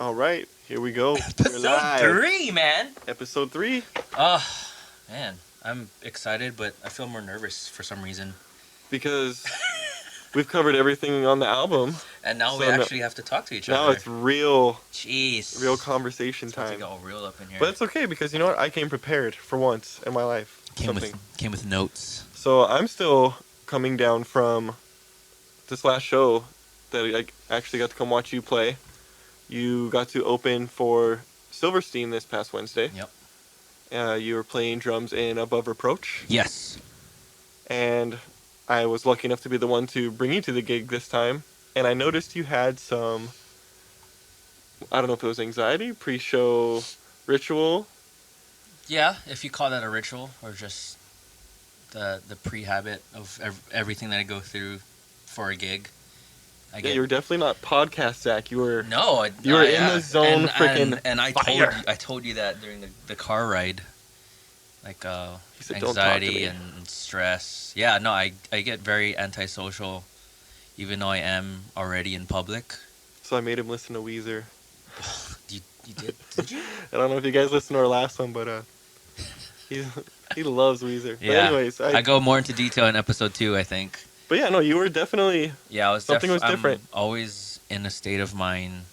All right, here we go. We're Episode live. 3, man. Episode 3. Oh, man. I'm excited, but I feel more nervous for some reason. Because we've covered everything on the album. And now So we actually have to talk to each Now other. it's real It's conversation about to time. get all real up in here. But it's okay because you know what? I came prepared for once in my life. Came with notes. So I'm still coming down from this last show that I actually got to come watch you play. You got to open for Silverstein this past Wednesday. Yep. You were playing drums in Above Reproach. Yes. And I was lucky enough to be the one to bring you to the gig this time. And I noticed you had some, I don't know if it was anxiety, pre-show ritual. Yeah, if you call that a ritual or just the pre-habit of everything that I go through for a gig. You were definitely not podcast Zach. You were in the zone, freaking and I fire. told you that during the car ride, like said, "Don't talk to anxiety me." and stress. Yeah, no, I get very antisocial, even though I am already in public. So I made him listen to Weezer. You did? Did you? I don't know if you guys listened to our last one, but he loves Weezer. Yeah. But anyways, I go more into detail in episode 2, I think. But yeah, no, you were definitely. Yeah, I was something was different. I'm always in a state of mind.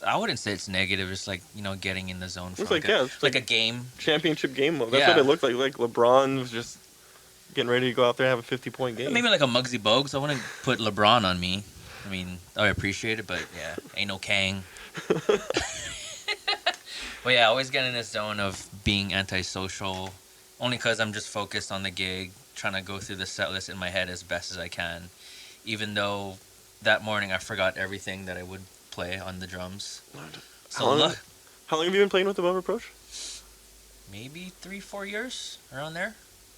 I wouldn't say it's negative. It's like, getting in the zone for It's it's like a game. Championship game mode. That's Yeah. what it looked like. Like LeBron was just getting ready to go out there and have a 50-point game. Maybe like a Muggsy Bogues. I wouldn't put LeBron on me. I mean, I appreciate it, but yeah, ain't no Kang. But yeah, I always get in this zone of being antisocial, only because I'm just focused on the gig, trying to go through the set list in my head as best as I can. Even though that morning I forgot everything that I would play on the drums. So How long have you been playing with Above Reproach? Maybe 3-4 years, around there.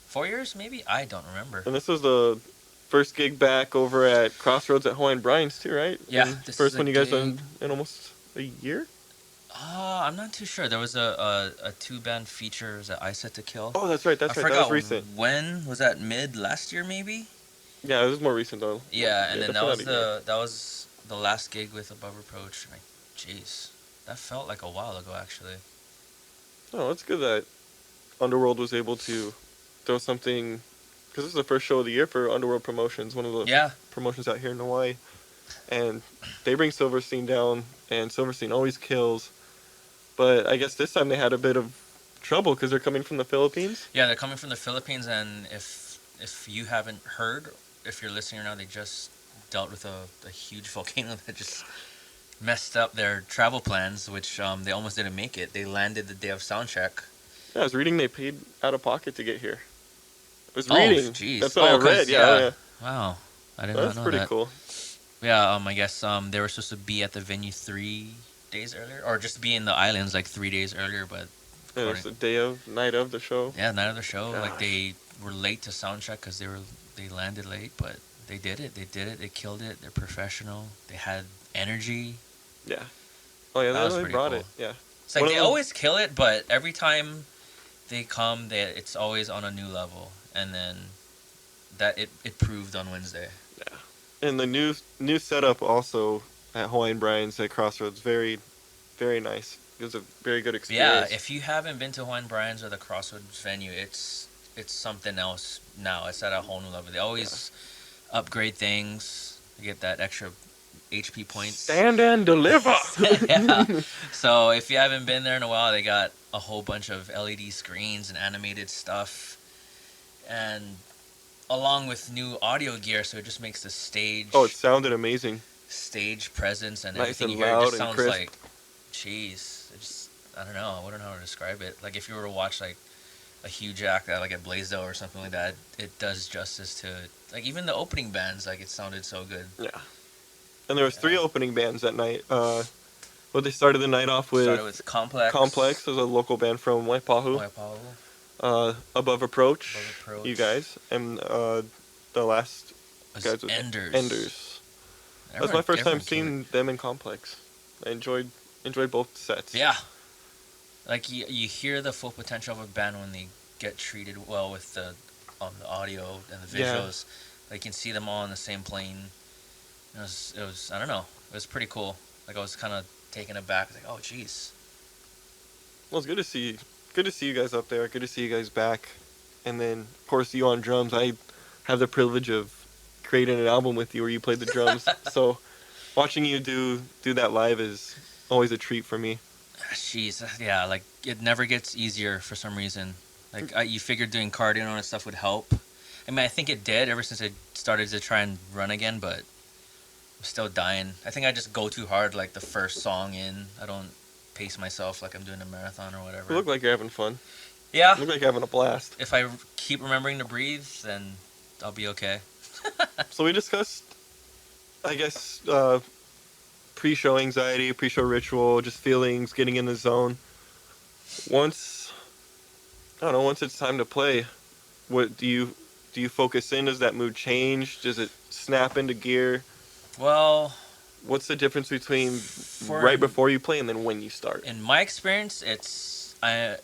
4 years, maybe? I don't remember. And this was the first gig back over at Crossroads at Hawaiian Brian's too, right? Yeah, And this first is one a you guys gig. done in almost a year? I'm not too sure. There was a 2-band feature. Was that I Set to Kill? Oh, that's right. That I forgot was recent. when. Was that mid last year, maybe? Yeah, it was more recent though. Yeah, and then that definitely was that was the last gig with Above Reproach. Like, jeez, that felt like a while ago, actually. Oh, it's good that Underworld was able to throw something, because this is the first show of the year for Underworld Promotions, one of the promotions out here in Hawaii, and they bring Silverstein down, and Silverstein always kills. But I guess this time they had a bit of trouble because they're coming from the Philippines. Yeah, they're coming from the Philippines, and if you haven't heard, if you're listening right now, they just dealt with a huge volcano that just messed up their travel plans, which they almost didn't make it. They landed the day of soundcheck. Yeah, I was reading they paid out of pocket to get here. I was Oh, reading. jeez. That's what I read. Yeah. Wow, I did not That's know pretty that. cool. Yeah, I guess they were supposed to be at the venue 3 days earlier, or just be in the islands like 3 days earlier, but And it's the night of the show. yeah, night of the show, Gosh. like they were late to soundcheck because they landed late, but they did it. They killed it. They're professional. They had energy. Yeah. Oh yeah, That was they pretty brought cool. it. Yeah. It's like One of they them- always kill it, but every time they come, it's always on a new level, and then that it proved on Wednesday. Yeah. And the new setup also at Hawaiian Brian's at Crossroads, very, very nice. It was a very good Yeah, experience. if you haven't been to Hawaiian Brian's or the Crossroads venue, it's something else now. It's at a whole new level. They always upgrade things. You get that extra HP points. Stand and deliver. Yeah. So if you haven't been there in a while, they got a whole bunch of LED screens and animated stuff, and along with new audio gear, so it just makes the stage. Oh, it sounded amazing. Stage presence and Nice everything and you hear loud just and sounds crisp. like, jeez, I don't know. I wouldn't know how to describe it. Like if you were to watch like a huge act like at Blaisdell or something like that, it does justice to like even the opening bands. Like it sounded so good. Yeah. And there was 3 opening bands that night. They started the night off with. Started with Complex. Complex was a local band from Waipahu. Above Reproach. You guys, and the last guys was Enders. Enders. That was my first time seeing them in Complex. I enjoyed both sets. Yeah. Like you hear the full potential of a band when they get treated well with the audio and the visuals. Like you can see them all on the same plane. It was I don't know. It was pretty cool. Like I was kind of taken aback. Like, oh, jeez. Well, it's good to see. Good to see you guys up there. Good to see you guys back. And then, of course, you on drums. I have the privilege of creating an album with you where you played the drums. So, watching you do that live is always a treat for me. Jeez, yeah, like it never gets easier for some reason. Like you figured doing cardio and stuff would help. I mean, I think it did ever since I started to try and run again, but I'm still dying. I think I just go too hard like the first song in. I don't pace myself like I'm doing a marathon or whatever. You look like you're having fun. Yeah. You look like you're having a blast. If I keep remembering to breathe, then I'll be okay. So we discussed, I guess, pre-show anxiety, pre-show ritual, just feelings, getting in the zone. Once it's time to play, what do you focus in? Does that mood change? Does it snap into gear? Well, what's the difference between right before you play and then when you start? In my experience, it's an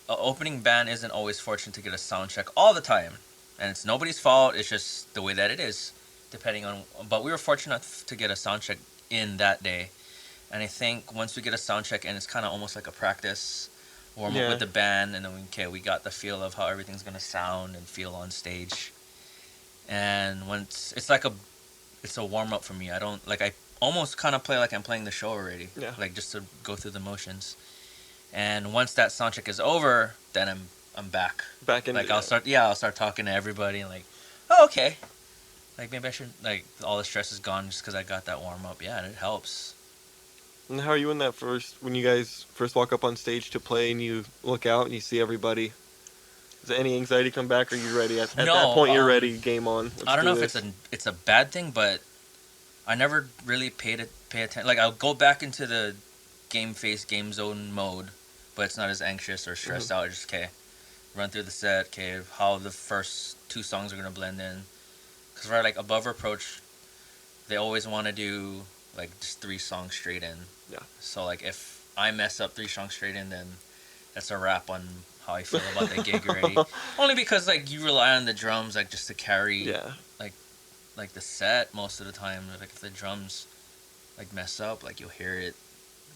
opening band isn't always fortunate to get a sound check all the time, and it's nobody's fault. It's just the way that it is, depending on. But we were fortunate to get a sound check in that day, and I think once we get a sound check, and it's kind of almost like a practice warm up with the band, and then we got the feel of how everything's gonna sound and feel on stage, and once it's a warm up for me. I almost kind of play like I'm playing the show already, like just to go through the motions. And once that sound check is over, then I'm back. Back in. Like I'll start talking to everybody and like, oh, okay. Like maybe I should, like, all the stress is gone just because I got that warm up. Yeah, and it helps. And how are you in that when you guys first walk up on stage to play and you look out and you see everybody? Does any anxiety come back, or are you ready? At that point, you're ready, game on. I don't know if it's a bad thing, but I never really pay attention. Like, I'll go back into the game face, game zone mode, but it's not as anxious or stressed out. Just, run through the set, how the first two songs are going to blend in. Because for, like, Above Reproach, they always want to do, like, just 3 songs straight in. Yeah. So, like, if I mess up 3 songs straight in, then that's a wrap on how I feel about the gig already. Only because, like, you rely on the drums, like, just to carry, like the set most of the time. Like, if the drums, like, mess up, like, you'll hear it.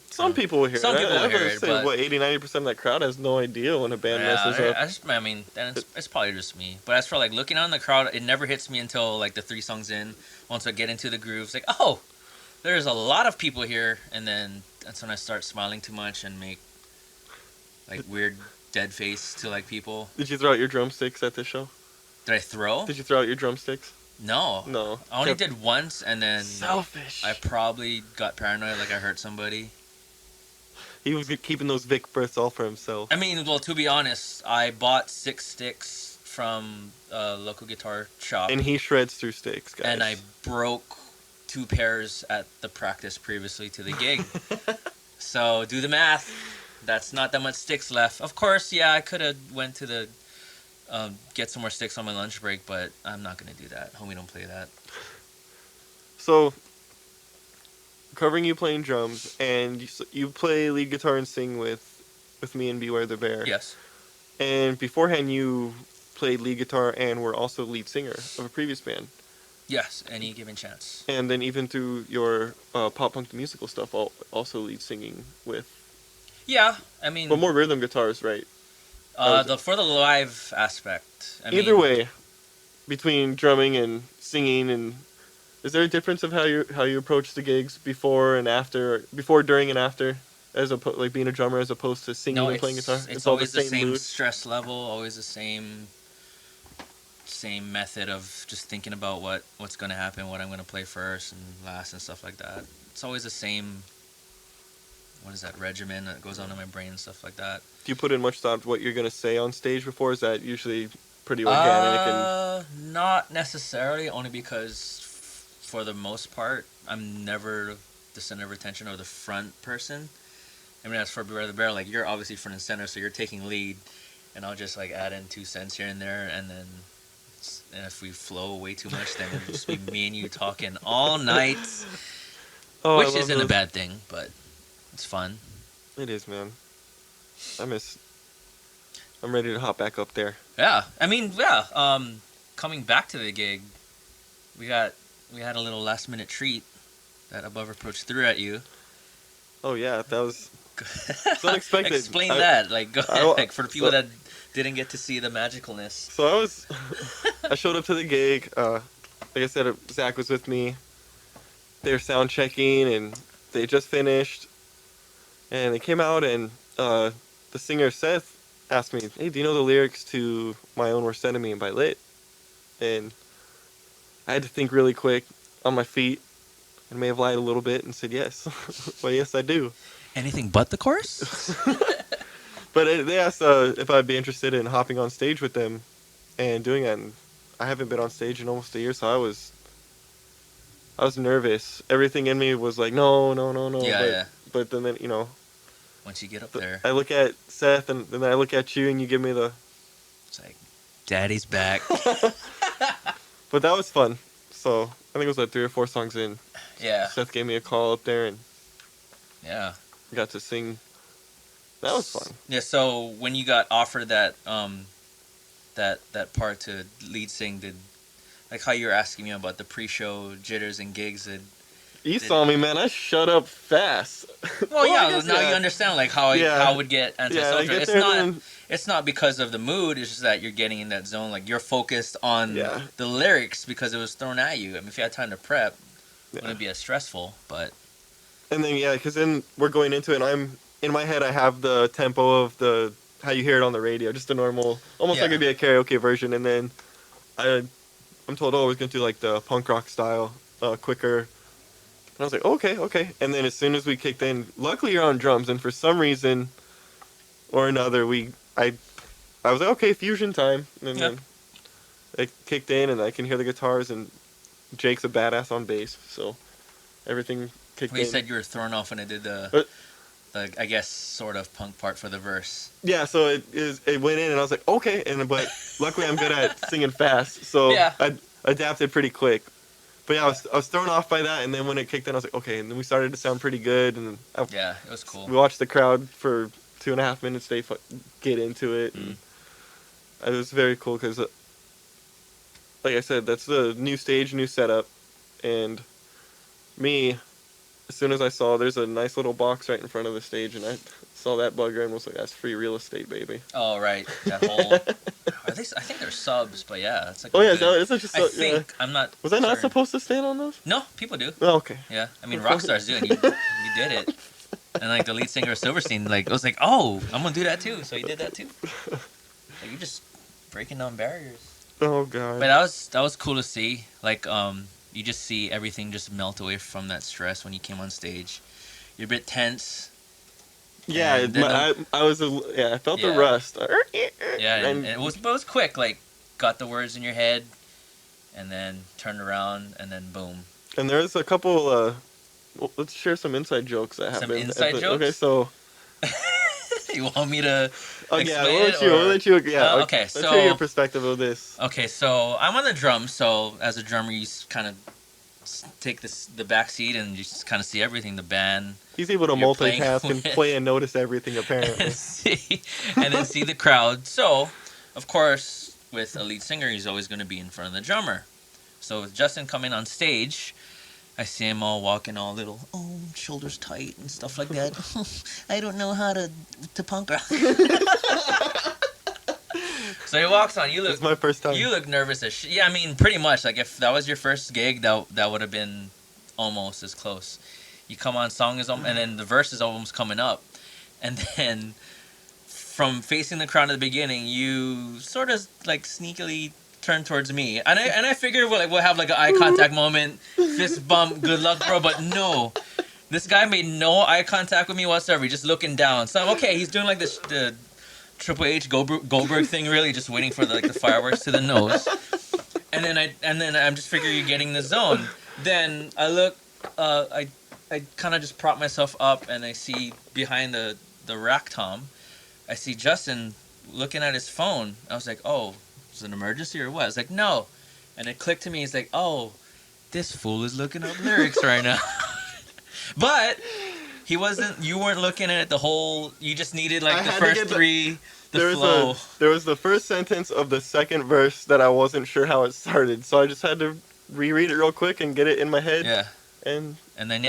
Some people will hear it. Some people will hear it, but 80-90% of that crowd has no idea when a band messes up. I mean, then it's probably just me. But as for, like, looking on the crowd, it never hits me until, like, the 3 songs in. Once I get into the grooves, like, oh, there's a lot of people here. And then that's when I start smiling too much and make, like, weird dead face to, like, people. Did you throw out your drumsticks at this show? Did I throw? Did you throw out your drumsticks? No. I only did once, and then selfish. I probably got paranoid, like I hurt somebody. He was keeping those Vic breaths all for himself. I mean, well, to be honest, I bought 6 sticks from a local guitar shop. And he shreds through sticks, guys. And I broke 2 pairs at the practice previously to the gig. So, do the math. That's not that much sticks left. Of course, I could have went to the get some more sticks on my lunch break, but I'm not going to do that. Homie don't play that. So, covering you playing drums, and you play lead guitar and sing with me and Beware the Bear. Yes. And beforehand, you played lead guitar and were also lead singer of a previous band. Yes, Any Given Chance. And then even through your pop punk musical stuff, also lead singing with. Yeah, I mean. But more rhythm guitars, right? For the live aspect. Either way, between drumming and singing, and is there a difference of how you approach the gigs before, during, and after, as like being a drummer as opposed to singing and playing guitar? It's always the same stress level, always the same method of just thinking about what's going to happen, what I'm going to play first and last and stuff like that. It's always the same. What is that regimen that goes on in my brain and stuff like that? Do you put in much thought to what you're going to say on stage before? Is that usually pretty organic? Not necessarily, only because for the most part, I'm never the center of attention or the front person. I mean, as for Beware the Bear, like, you're obviously front and center, so you're taking lead, and I'll just, like, add in 2 cents here and there, and then if we flow way too much, then it'll just be me and you talking all night, which isn't a bad thing, but it's fun. It is, man. I'm ready to hop back up there. Yeah, I mean, coming back to the gig, we had a little last minute treat that Above Reproach threw at you. Oh yeah, that was it's unexpected. Explain that. Like, go ahead. Like, for the people so, that didn't get to see the magicalness. So I showed up to the gig. Like I said, Zach was with me. They were sound checking, and they just finished. And they came out, and the singer Seth asked me, "Hey, do you know the lyrics to My Own Worst Enemy by Lit?" And I had to think really quick on my feet. I may have lied a little bit and said yes, but yes, I do. Anything but the chorus? But they asked if I'd be interested in hopping on stage with them and doing it. And I haven't been on stage in almost a year, so I was nervous. Everything in me was like, no, no, no, no. Yeah. But then, once you get up there, I look at Seth, and then I look at you, and you give me the. It's like, Daddy's back. But that was fun. So I think it was like 3 or 4 songs in. Yeah. Seth gave me a call up there, and yeah, got to sing. That was fun. Yeah. So when you got offered that that part to lead sing, did like how you were asking me about the pre-show jitters and gigs? You saw me, man. I shut up fast. Well, yeah. Now you understand like how I would get antisocial. Yeah, it's not because of the mood. It's just that you're getting in that zone. Like you're focused on the lyrics because it was thrown at you. I mean, if you had time to prep, it wouldn't be as stressful. But and then because then we're going into it. And in my head, I have the tempo of how you hear it on the radio, just the normal, almost like it'd be a karaoke version. And then I'm told, we're gonna do like the punk rock style, quicker. And I was like, okay. And then as soon as we kicked in, luckily you're on drums, and for some reason or another, I was like, okay, fusion time. And then it kicked in, and I can hear the guitars, and Jake's a badass on bass, so everything kicked in. You said you were thrown off when I did the I guess sort of punk part for the verse. Yeah, so it went in, and I was like, okay, but luckily I'm good at singing fast, so I adapted pretty quick. But yeah, I was thrown off by that, and then when it kicked in, I was like, okay, and then we started to sound pretty good, and it was cool. We watched the crowd for 2.5 minutes. They get into it, and it was very cool because, like I said, that's the new stage, new setup, and me, as soon as I saw there's a nice little box right in front of the stage, and I saw that bugger and was like, that's free real estate, baby. Oh, right. That whole... I think they're subs, but yeah. It's like it's just I think, I'm not... Was I not supposed to stand on those? No, people do. Oh, okay. Yeah, I mean, rock stars do, and you did it. And like the lead singer of Silverstein, like, I was like, oh, I'm going to do that too. So he did that too. Like, you're just breaking down barriers. Oh, God. But that was cool to see. Like, you just see everything just melt away from that stress when you came on stage. You're a bit tense. Yeah, I felt the rust. Yeah, and it was quick. Like, got the words in your head, and then turned around, and then boom. And there's a couple. Let's share some inside jokes that happened. Some inside jokes. Okay, so. You want me to? Oh yeah, we'll let you. Yeah. Okay, let's hear your perspective of this. Okay, so I'm on the drums. So as a drummer, you kind of take the back seat and you just kind of see everything. The band. He's able to multitask and play and notice everything apparently. and then see the crowd. So, of course, with a lead singer, he's always going to be in front of the drummer. So with Justin coming on stage, I see him all walking all little, shoulders tight and stuff like that. I don't know how to punk rock. So he walks on. You look. It's my first time. You look nervous as shit. Yeah, I mean, pretty much. Like if that was your first gig, that would have been almost as close. You come on, song is and then the verse is almost coming up, and then from facing the crowd at the beginning, you sort of like sneakily turn towards me, and I figure we'll have like an eye contact moment, fist bump, good luck, bro. But no, this guy made no eye contact with me whatsoever. He's just looking down. So I'm okay. He's doing like the Triple H Goldberg thing, really, just waiting for the fireworks to the nose. And then I'm just figuring you're getting the zone. Then I look, I kind of just prop myself up, and I see behind the rack tom, I see Justin looking at his phone. I was like, oh, is it an emergency or what? I was like, no. And it clicked to me. He's like, oh, this fool is looking up lyrics right now. But he wasn't. You weren't looking at the whole. You just needed like the first three. The flow. There was the first sentence of the second verse that I wasn't sure how it started, so I just had to reread it real quick and get it in my head. Yeah. And and then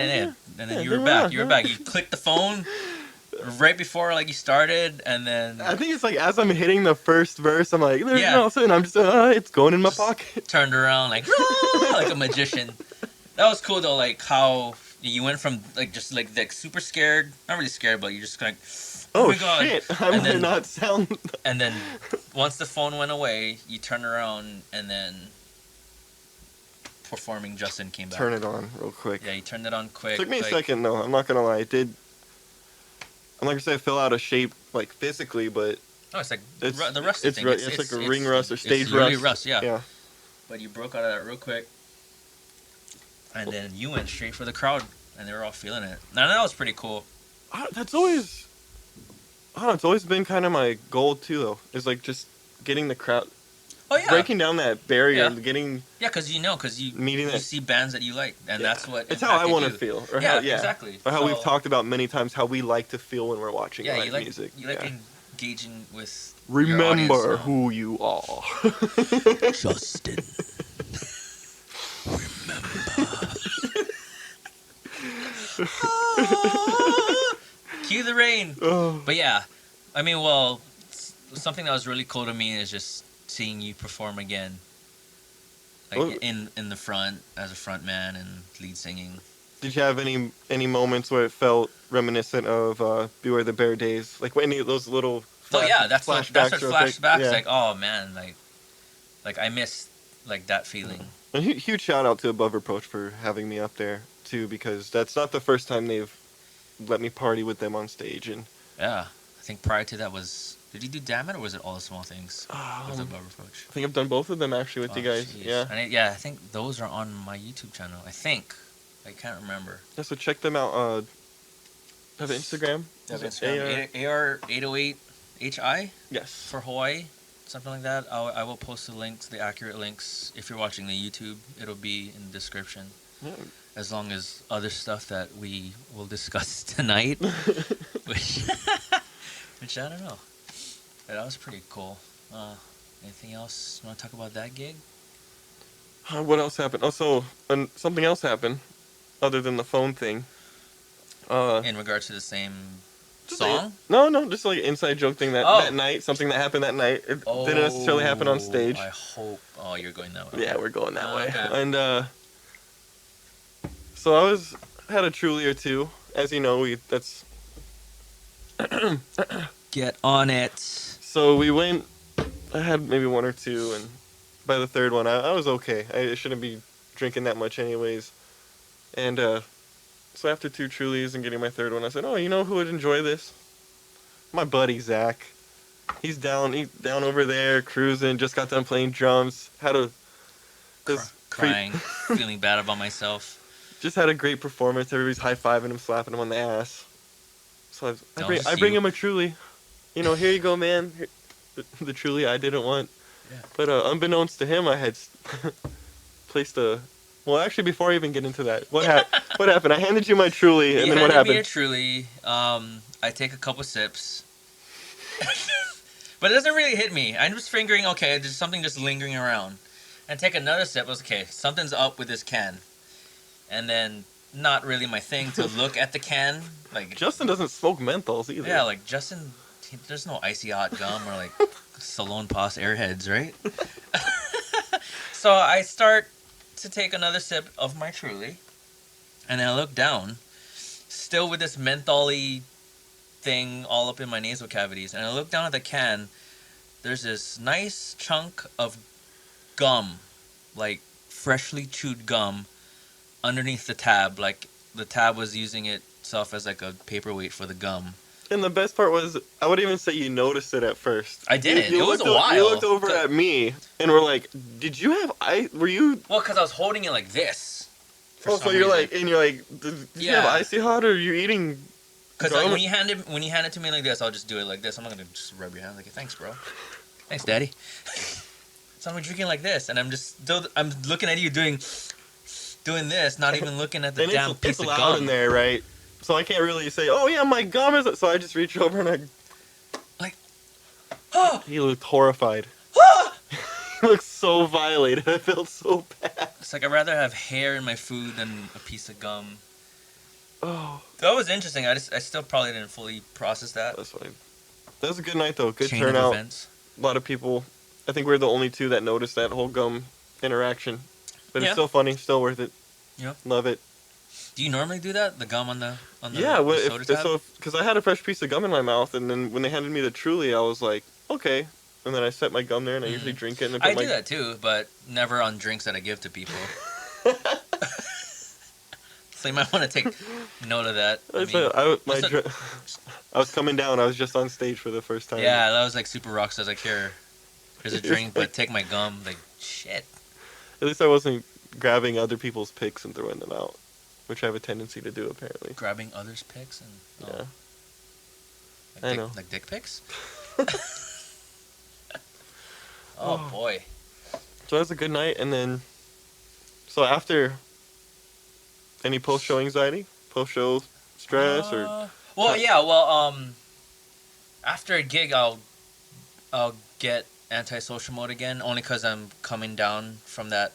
you were back. You were back. You clicked the phone right before like you started, and then I think it's like as I'm hitting the first verse, I'm like, there's nothing. I'm just it's going in my pocket. Turned around like like a magician. That was cool though, like how you went from like just like super scared, not really scared, but you just like, oh my god, shit, I might not sound. And then once the phone went away, you turned around and then performing Justin came back. Turn it on real quick. Yeah, you turned it on quick. Took me a second though. I'm not gonna lie. It did. I'm not gonna say I fell out of shape like physically, but it's like the rusty thing. It's like a ring rust or stage rust. Rust, yeah. But you broke out of that real quick. And then you went straight for the crowd, and they were all feeling it. Now that was pretty cool. That's always, it's always been kind of my goal too, though. Is like just getting the crowd. Oh yeah. Breaking down that barrier, getting. Yeah, because you see bands that you like, and that's what. It's how I want to feel. Or exactly. Or how we've talked about many times how we like to feel when we're watching live music. You like engaging with. Remember who you are, Justin. Remember. Cue the rain. But yeah, I mean, well, something that was really cool to me is just seeing you perform again, like in the front as a front man and lead singing. Did you have any moments where it felt reminiscent of Beware the Bear days, like any of those little? That's what flashbacks. Yeah. Like, oh man, like I miss like that feeling. And huge shout out to Above Reproach for having me up there too, because that's not the first time they've let me party with them on stage. And yeah, I think prior to that did you do Damn It or was it All the Small Things with Above Reproach? I think I've done both of them actually with you guys. Geez. Yeah, and I think those are on my YouTube channel. I can't remember. Yeah, so check them out. Have an Instagram? AR808HI? Yes. For Hawaii, something like that. I will post the links, the accurate links. If you're watching the YouTube, it'll be in the description. Yeah. As long as other stuff that we will discuss tonight, which I don't know. But that was pretty cool. Anything else you want to talk about that gig? What else happened? Also, something else happened, other than the phone thing. In regards to the same song? No, just like an inside joke thing that night, something that happened that night. It didn't necessarily happen on stage. I hope. Oh, you're going that way. Yeah, we're going that way. Okay. And so I had a Truly or two. As you know, that's get on it. So we went. I had maybe one or two, and by the third one, I was okay. I shouldn't be drinking that much anyways. And so after two Trulies and getting my third one, I said, "Oh, you know who would enjoy this? My buddy Zach. He's down over there cruising. Just got done playing drums. Crying, feeling bad about myself. Just had a great performance. Everybody's high-fiving him, slapping him on the ass. So I bring him a Truly. You know, here you go, man. Here, the Truly I didn't want. Yeah. But unbeknownst to him, I had placed a... Well, actually, before I even get into that, what happened? I handed you my Truly, and then what happened? You handed me a Truly. I take a couple sips. But it doesn't really hit me. I'm just figuring, okay, there's something just lingering around. And take another sip. I was okay, something's up with this can. And then, not really my thing to look at the can. Like Justin doesn't smoke menthols either. Yeah, like Justin, there's no Icy Hot gum or like Salon Pass Airheads, right? So I start to take another sip of my Truly, and then I look down, still with this menthol-y thing all up in my nasal cavities, and I look down at the can. There's this nice chunk of gum, like freshly chewed gum, underneath the tab. Like the tab was using itself as like a paperweight for the gum. And the best part was, I would even say you noticed it at first. I didn't. It was a while. You looked over at me and were like, "Did you have ice? Were you?" Well, because I was holding it like this. Oh, so you're like, and you're like, "Did you have Icy Hot, or are you eating?" Because like, when you hand it to me like this, I'll just do it like this. I'm not gonna just rub your hand. Like, thanks, bro. Thanks, Daddy. So I'm drinking like this, and I'm looking at you doing this, not even looking at the damn piece of gum. It's loud in there, right? So I can't really say, "Oh yeah, my gum is." So I just reach over and He looked horrified. He looked so violated. I felt so bad. It's like I'd rather have hair in my food than a piece of gum. Oh, that was interesting. I still probably didn't fully process that. that's fine. That was a good night though. Good Chain of turnout. events. A lot of people. I think we're the only two that noticed that whole gum interaction. But it's Yeah. still funny. Still worth it. Yeah. Love it. Do you normally do that? The gum on Yeah, the well, soda tab? because I had a fresh piece of gum in my mouth, and then when they handed me the Truly, I was like, okay. And then I set my gum there, and I usually drink it. And I do that too, but never on drinks that I give to people. So you might want to take note of that. I was coming down. I was just on stage for the first time. Yeah, that was like super rocks. I was like, here's a drink, but take my gum. Like, shit. At least I wasn't grabbing other people's picks and throwing them out, which I have a tendency to do apparently. Grabbing others' picks and yeah. I know. Like dick pics. Oh boy. So that was a good night, and then so after. Any post-show anxiety? Post-show stress or? Well, after a gig, I'll get antisocial mode again, only because I'm coming down from that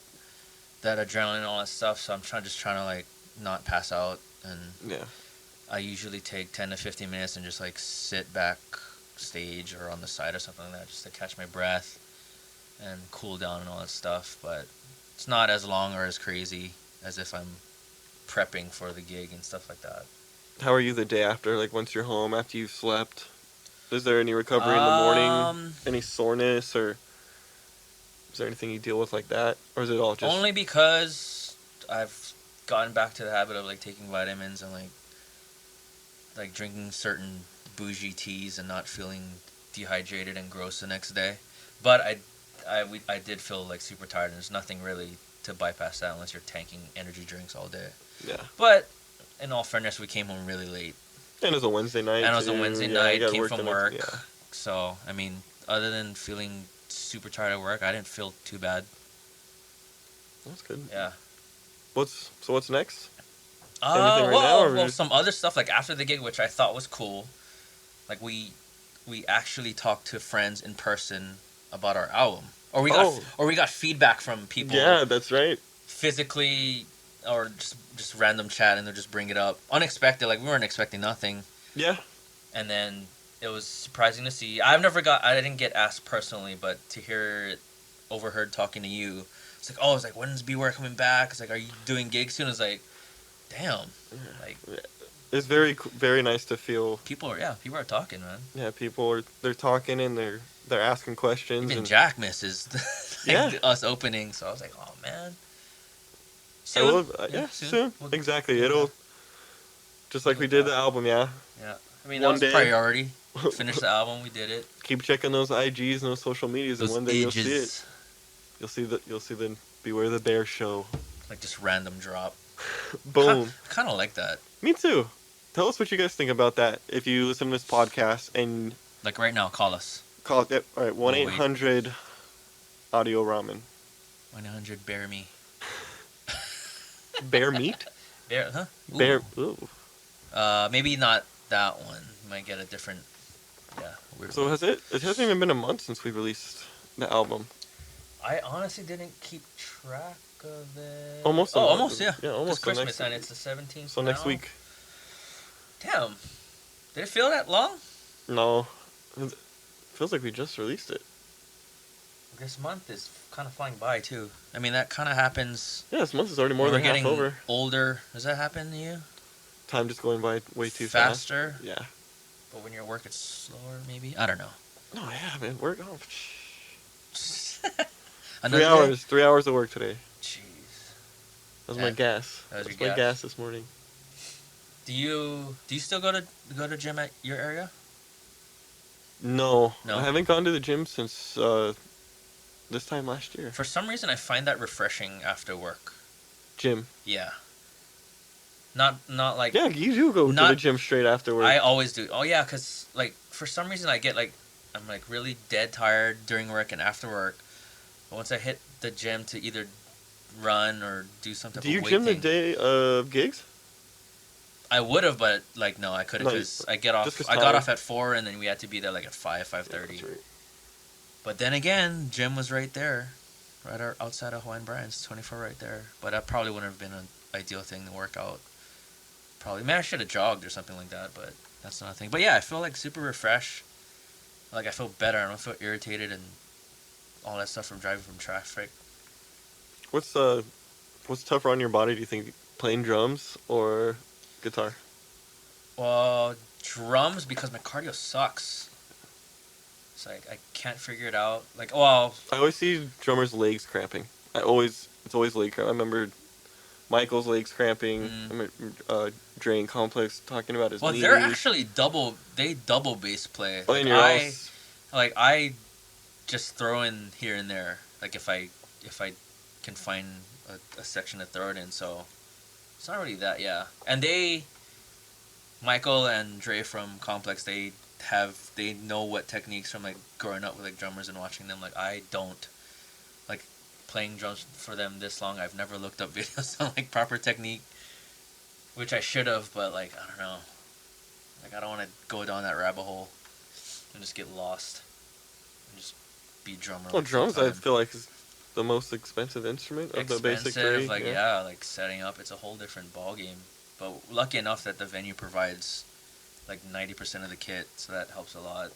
adrenaline and all that stuff. So I'm just trying to like not pass out, and yeah. I usually take 10 to 15 minutes and just like sit back stage or on the side or something like that, just to catch my breath and cool down and all that stuff. But it's not as long or as crazy as if I'm prepping for the gig and stuff like that. How are you the day after? Like once you're home after you've slept, is there any recovery in the morning? Any soreness, or is there anything you deal with like that, or is it all just only because I've gotten back to the habit of like taking vitamins and like drinking certain bougie teas and not feeling dehydrated and gross the next day. But I did feel like super tired, and there's nothing really to bypass that unless you're tanking energy drinks all day. Yeah. But in all fairness, we came home really late. And it was a Wednesday night. And it was a Wednesday night. Came from work. Yeah. So I mean, other than feeling super tired at work, I didn't feel too bad. That's good. Yeah. What's next? Well, some other stuff like after the gig, which I thought was cool. Like we actually talked to friends in person about our album, or we got feedback from people. Yeah, that's right. Physically, or just random chat, and they'll just bring it up unexpected. Like we weren't expecting nothing. Yeah. And then it was surprising to see. I didn't get asked personally, but to hear it overheard talking to you, it's like, it's like, when's Beware coming back? It's like, are you doing gigs soon? It's like, damn, like, it's very, very nice to feel. People are talking, man. Yeah, they're talking and they're asking questions. Even Jack misses us opening, so I was like, oh man. Soon. Soon. Exactly. It'll just like we did the album, yeah. Yeah. I mean, that was priority. Finish the album, we did it. Keep checking those IGs and those social medias, and one day you'll see it. You'll see the Beware the Bear show. Like just random drop. Boom. Kind of like that. Me too. Tell us what you guys think about that. If you listen to this podcast and like right now, call us. All right, 1-800 Audio Ramen. 1-800 Bear Me. Bear meat? Bear, huh? Ooh. Bear. Ooh. Maybe not that one. You might get a different. Yeah. Weird so one. it hasn't even been a month since we released the album. I honestly didn't keep track of it. Almost. Almost, yeah. Yeah, almost. It's Christmas and it's the 17th. So next week. Damn. Did it feel that long? No. It feels like we just released it. This month is kind of flying by too. I mean, that kind of happens. Yeah, this month is already more than half over. We're getting older. Does that happen to you? Time just going by way too faster. Fast. Yeah. But when you're at work, it's slower. Maybe I don't know. No, yeah, man, work. Oh, 3 hours of work today. Jeez. That was my gas. That was my gas this morning. Do you still go to gym at your area? No, I haven't gone to the gym since this time last year. For some reason, I find that refreshing after work. Gym. Yeah. Not like. Yeah, you do go to the gym straight after work. I always do. Oh yeah, cause like for some reason I get like I'm like really dead tired during work and after work. But once I hit the gym to either run or do something. Do you gym the day of gigs? I would have, but like no, I couldn't because I got off at 4, and then we had to be there like at 5:30. Yeah, right. But then again, gym was right there, right outside of Hawaiian Brian's, 24 right there. But that probably wouldn't have been an ideal thing to work out. Probably. Maybe I should have jogged or something like that, but that's not a thing. But yeah, I feel like super refreshed. Like I feel better. I don't feel irritated and all that stuff from driving from traffic. What's tougher on your body? Do you think playing drums or guitar? Well, drums because my cardio sucks. It's like I can't figure it out. Like, well, I always see drummers' legs cramping. It's always leg cramp. I remember Michael's legs cramping. I remember Dre in Complex talking about his knees. They're actually they double bass play. Oh, like I just throw in here and there. Like if I can find a section to throw it in, so it's not really that, yeah. And Michael and Dre from Complex, they know what techniques from like growing up with like drummers and watching them. Like I don't like playing drums for them this long. I've never looked up videos on like proper technique, which I should have, but like I don't know. Like I don't want to go down that rabbit hole and just get lost and just be a drummer. Well, drums I feel like is the most expensive instrument of the basic three. Like yeah, like setting up, it's a whole different ball game. But lucky enough that the venue provides like 90% of the kit, so that helps a lot.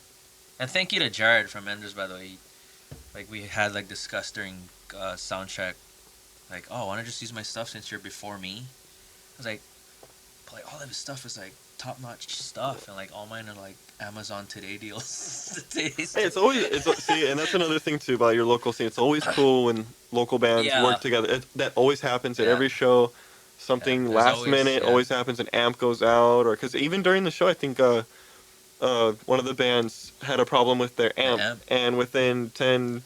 And thank you to Jared from Enders, by the way. Like we had like discussed during sound check, like, oh, why don't I just use my stuff since you're before me? I was like, but like all of his stuff is like top notch stuff, and like all mine are like Amazon Today deals. Hey, see, and that's another thing too about your local scene. It's always cool when local bands work together. That always happens at every show. Something last minute always happens. An amp goes out, or because even during the show, I think one of the bands had a problem with their amp. And within 10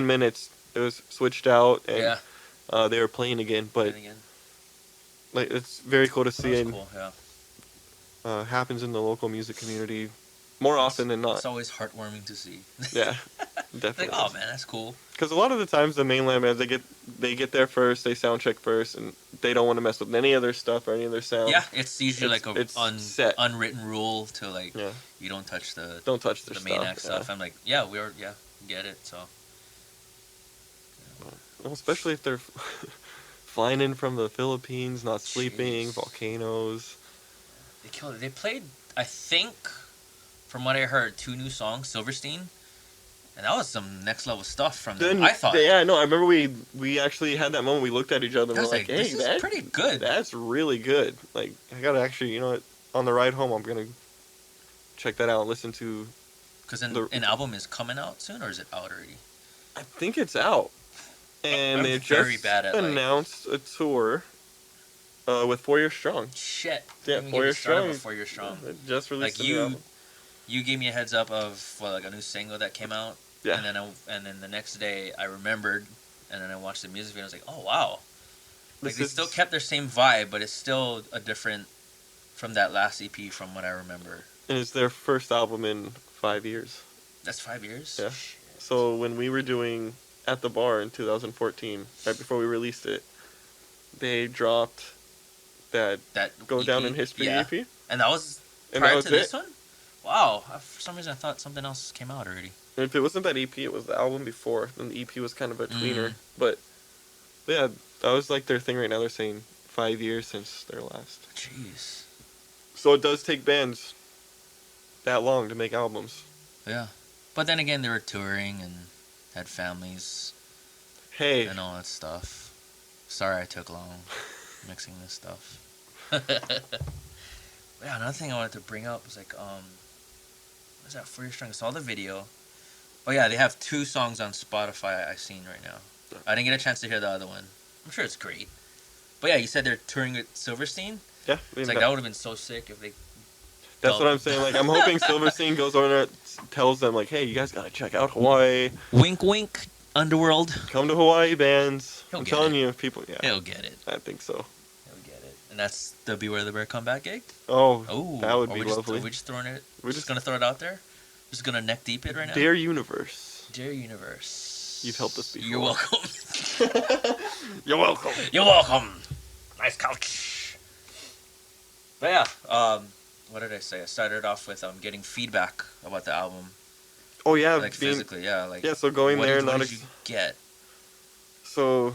minutes it was switched out, and they were playing again. But like it's very cool to see, and happens in the local music community more often than not. It's always heartwarming to see. Yeah, definitely. Like, oh man, that's cool. Because a lot of the times the mainland bands, they get there first, they sound check first, and they don't want to mess with any other stuff or any other sound. Yeah, it's usually like a unwritten rule to like you don't touch the main act stuff. I'm like, get it. So well, especially if they're flying in from the Philippines, not sleeping, volcanoes. They killed it. They played, I think, from what I heard, 2 new songs, Silverstein. And that was some next level stuff from them, I thought. Yeah, no, I remember we actually had that moment. We looked at each other and we're like, hey, that's pretty good. That's really good. Like, I gotta actually, on the ride home, I'm gonna check that out and listen to. Because an album is coming out soon, or is it out already? I think it's out. And they just announced a tour with 4 Years Strong. Shit. Yeah, 4 Years Strong. 4 Years Strong. Just released like you gave me a heads up of like a new single that came out. Yeah. And then the next day I remembered, and then I watched the music video. And I was like, oh wow. Like they still kept their same vibe, but it's still a different from that last EP from what I remember. And it's their first album in 5 years. That's 5 years? Yeah. Shit. So when we were doing At the Bar in 2014, right before we released it, they dropped that Go EP? Down in History EP. And that was prior to this one? Wow. For some reason I thought something else came out already. And if it wasn't that EP, it was the album before. Then the EP was kind of a tweener. But yeah, that was like their thing right now. They're saying 5 years since their last. Jeez. So it does take bands that long to make albums. Yeah. But then again, they were touring and had families. Hey. And all that stuff. Sorry I took long mixing this stuff. Yeah, another thing I wanted to bring up was like, what was that 4 Years Strong? I saw the video. Oh yeah, they have 2 songs on Spotify I've seen right now. I didn't get a chance to hear the other one. I'm sure it's great. But yeah, you said they're touring with Silverstein? Yeah. It's like that would have been so sick if they... That's what I'm saying. Like, I'm hoping Silverstein goes over there, tells them, like, hey, you guys gotta check out Hawaii. Wink, wink, Underworld. Come to Hawaii, bands. I'm telling you, people, He'll get it. I think so. He'll get it. And that's the Beware the Bear comeback gig? Oh, that would be lovely. Are we just throwing it? We're just gonna throw it out there? Just gonna neck deep it right now? Dear Universe. Dear Universe. You've helped us before. You're welcome. You're welcome. You're welcome. Nice couch. But yeah, what did I say? I started off with getting feedback about the album. Oh yeah, like physically, yeah. Like so going there, what did you get? So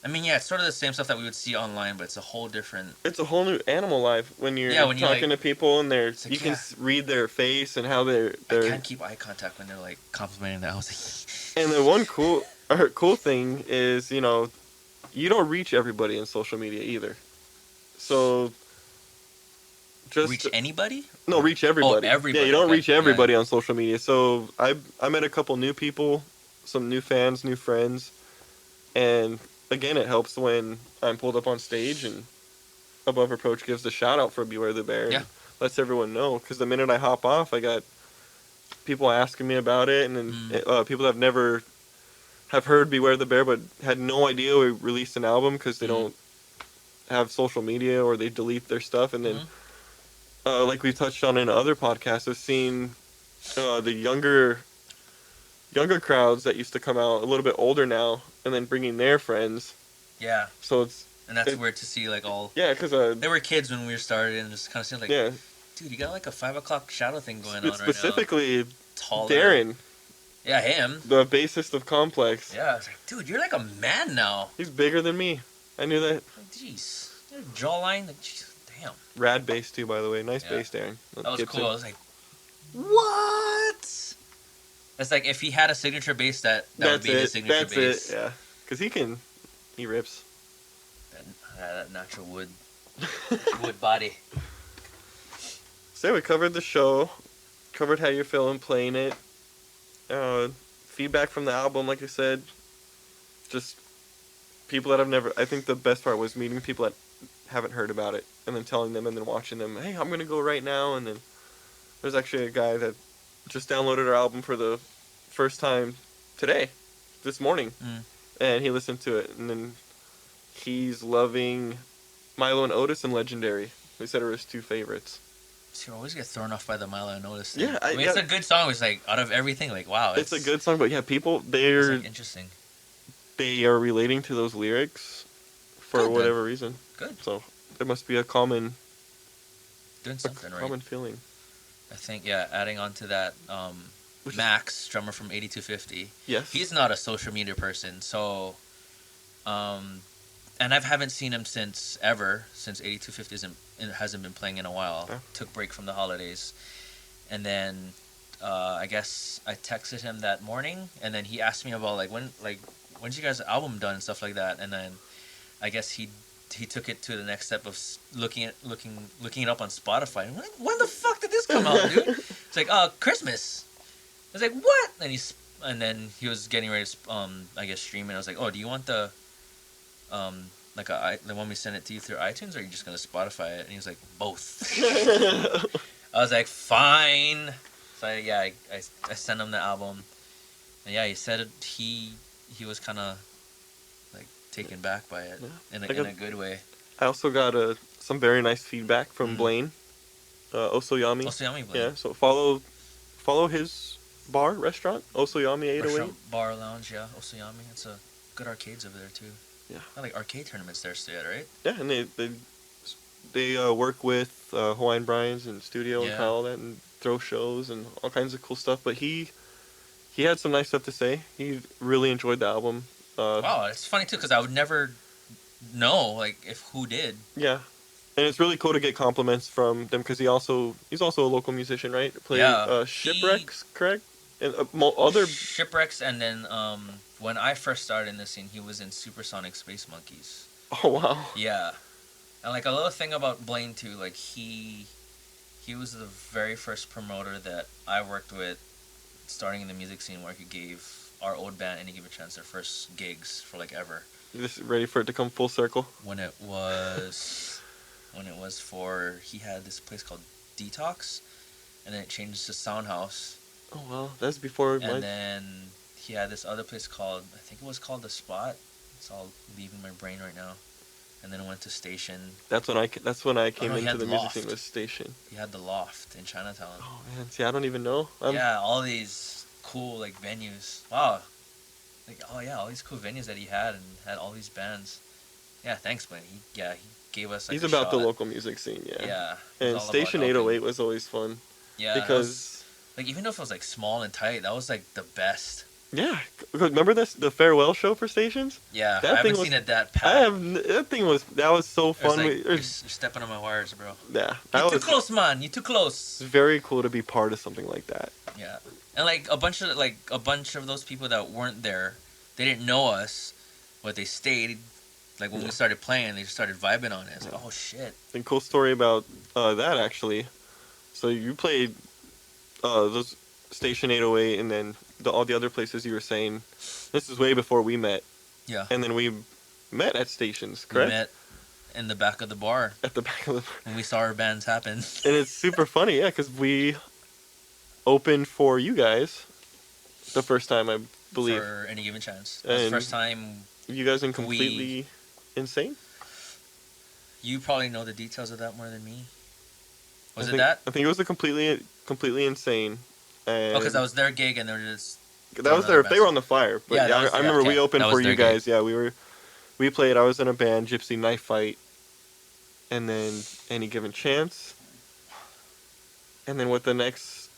I mean, yeah, it's sort of the same stuff that we would see online, but it's a whole different. It's a whole new animal life when you're when talking to people and you can read their face and how they're. I can't keep eye contact when they're like complimenting that. I was like. And the one cool thing is, you don't reach everybody in social media either. So. Just reach anybody? No, reach everybody. Oh, everybody. Yeah, you don't reach everybody on social media. So I met a couple new people, some new fans, new friends, and again, it helps when I'm pulled up on stage and Above Reproach gives the shout out for Beware the Bear and lets everyone know. Because the minute I hop off, I got people asking me about it, and then people that have heard Beware the Bear but had no idea we released an album because they don't have social media or they delete their stuff, and then. Like we touched on in other podcasts, I've seen the younger crowds that used to come out a little bit older now, and then bringing their friends. Yeah. So that's weird to see, like all. Yeah, because they were kids when we started, and just kind of seemed like. Yeah. Dude, you got like a 5 o'clock shadow thing going on right now. Specifically, Darren. Yeah, him. The bassist of Complex. Yeah, I was like, dude, you're like a man now. He's bigger than me. I knew that. Jeez, your jawline, like, jeez. Damn. Rad bass too, by the way. Nice bass, Darren. That was cool. I was like, what? It's like if he had a signature bass, that would be his signature bass. That's it. Yeah, because he rips. That natural wood body. So we covered the show, covered how you're feeling playing it. Feedback from the album, like I said, just people that I've never. I think the best part was meeting people that haven't heard about it and then telling them and then watching them, hey, I'm gonna go right now. And then there's actually a guy that just downloaded our album for the first time this morning, and he listened to it, and then he's loving Milo and Otis and Legendary. He said are his two favorites. So you always get thrown off by the Milo and Otis thing. Yeah, I mean, it's a good song. It's like out of everything, like wow, it's a good song. But yeah, people they're like interesting. They are relating to those lyrics for whatever reason. Good. So there must be a common feeling. I think adding on to that, Max, drummer from 8250. Yes. He's not a social media person, so and I haven't seen him since 8250 hasn't been playing in a while. Yeah. Took break from the holidays. And then I guess I texted him that morning, and then he asked me about when's you guys' album done and stuff like that, and then I guess he took it to the next step of looking it up on Spotify. I'm like, when the fuck did this come out, dude? It's like, Christmas. I was like, what? And then he was getting ready to I guess stream it. I was like, oh, do you want the the one we send it to you through iTunes, or are you just gonna Spotify it? And he was like, both. I was like, fine. So I sent him the album, and he said he was kind of like taken back by it in a good way. I also got some very nice feedback from Blaine, Osoyami. Osoyami Blaine. Yeah, so follow his restaurant, Osoyami 808. Bar lounge, yeah, Osoyami. It's a good arcades over there too. Yeah, I like arcade tournaments there still, right? Yeah, and they work with Hawaiian Brian's and studio and all that, and throw shows and all kinds of cool stuff. But he had some nice stuff to say. He really enjoyed the album. Wow, it's funny too because I would never know who did. Yeah, and it's really cool to get compliments from them because he's also a local musician, right? Shipwrecks, correct? And other Shipwrecks, and then when I first started in the scene, he was in Supersonic Space Monkeys. Oh wow! Yeah, and a little thing about Blaine too, he was the very first promoter that I worked with, starting in the music scene, where he gave our old band Any Give a Chance their first gigs for ever. You just ready for it to come full circle? When it was he had this place called Detox, and then it changed to Sound House. Oh wow, that's before. And then he had this other place called, I think it was called The Spot. It's all leaving my brain right now. And then it went to Station. That's when I came into the music scene. Was Station. He had the Loft in Chinatown. Oh man, see, I don't even know. All these cool venues. Wow. All these cool venues that he had, and had all these bands. Yeah, thanks, Blaine. He gave us. He's about the local music scene. Yeah. Yeah. And Station 808 was always fun. Yeah. Because even though it was small and tight, that was the best. Yeah, remember the farewell show for stations? Yeah, I haven't seen it that packed. That was so fun. Like, you're stepping on my wires, bro. Yeah, you're too close, man. You're too close. It's very cool to be part of something like that. Yeah, and like a bunch of those people that weren't there, they didn't know us, but they stayed. Like when we started playing, they just started vibing on it. It's like, oh shit. And cool story about that actually. So you played those Station 808, and then all the other places you were saying. This is way before we met. Yeah. And then we met at stations, correct? We met in the back of the bar. At the back of the bar. When we saw our bands happen. And it's super funny, yeah, because we opened for you guys the first time, I believe. For Any Given Chance. The first time. You guys in Completely Insane? You probably know the details of that more than me. Was it that? I think it was a completely Insane. And because that was their gig and they were just. That was their. They were on the flyer. But yeah, I remember we opened for you guys. Gig. Yeah, we played. I was in a band, Gypsy Knife Fight, and then Any Given Chance, and then with the next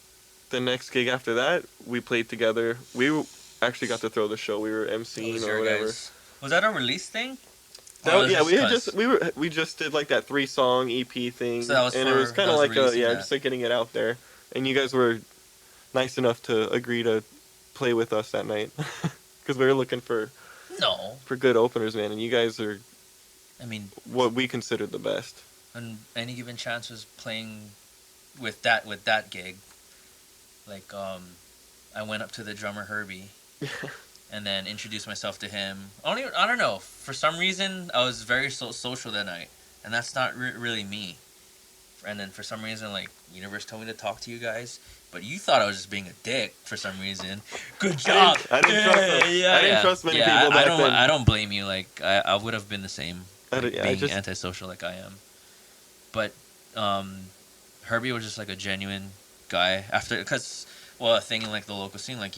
gig after that, we played together. We actually got to throw the show. We were emceeing or whatever. Guys. Was that a release thing? We just did like that 3-song EP thing, so that was and it was kind of like just like getting it out there. And you guys were nice enough to agree to play with us that night because we were looking for good openers, man. And you guys are, I mean, what we considered the best. And Any Given Chance was playing with that gig. Like I went up to the drummer Herbie. And then introduced myself to him. I don't know. For some reason, I was very social that night, and that's not really me. And then for some reason, like, universe told me to talk to you guys, but you thought I was just being a dick for some reason. Good job. I didn't trust many people back then. I don't blame you. Like, I would have been the same, being antisocial like I am. But Herbie was just like a genuine guy because a thing in like the local scene, like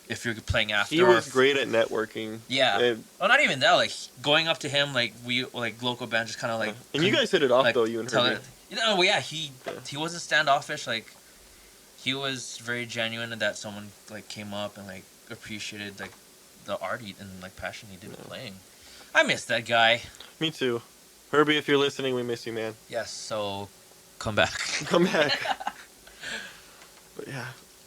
if you're playing after, he was great at networking. Yeah. Well, not even that. Like going up to him, like we local band, just kind of like. And you guys hit it off though, you and Herbie. He wasn't standoffish. Like he was very genuine that someone like came up and like appreciated like the art and like passion he did playing. I miss that guy. Me too, Herbie. If you're listening, we miss you, man. Yes. So, come back. Come back. But yeah.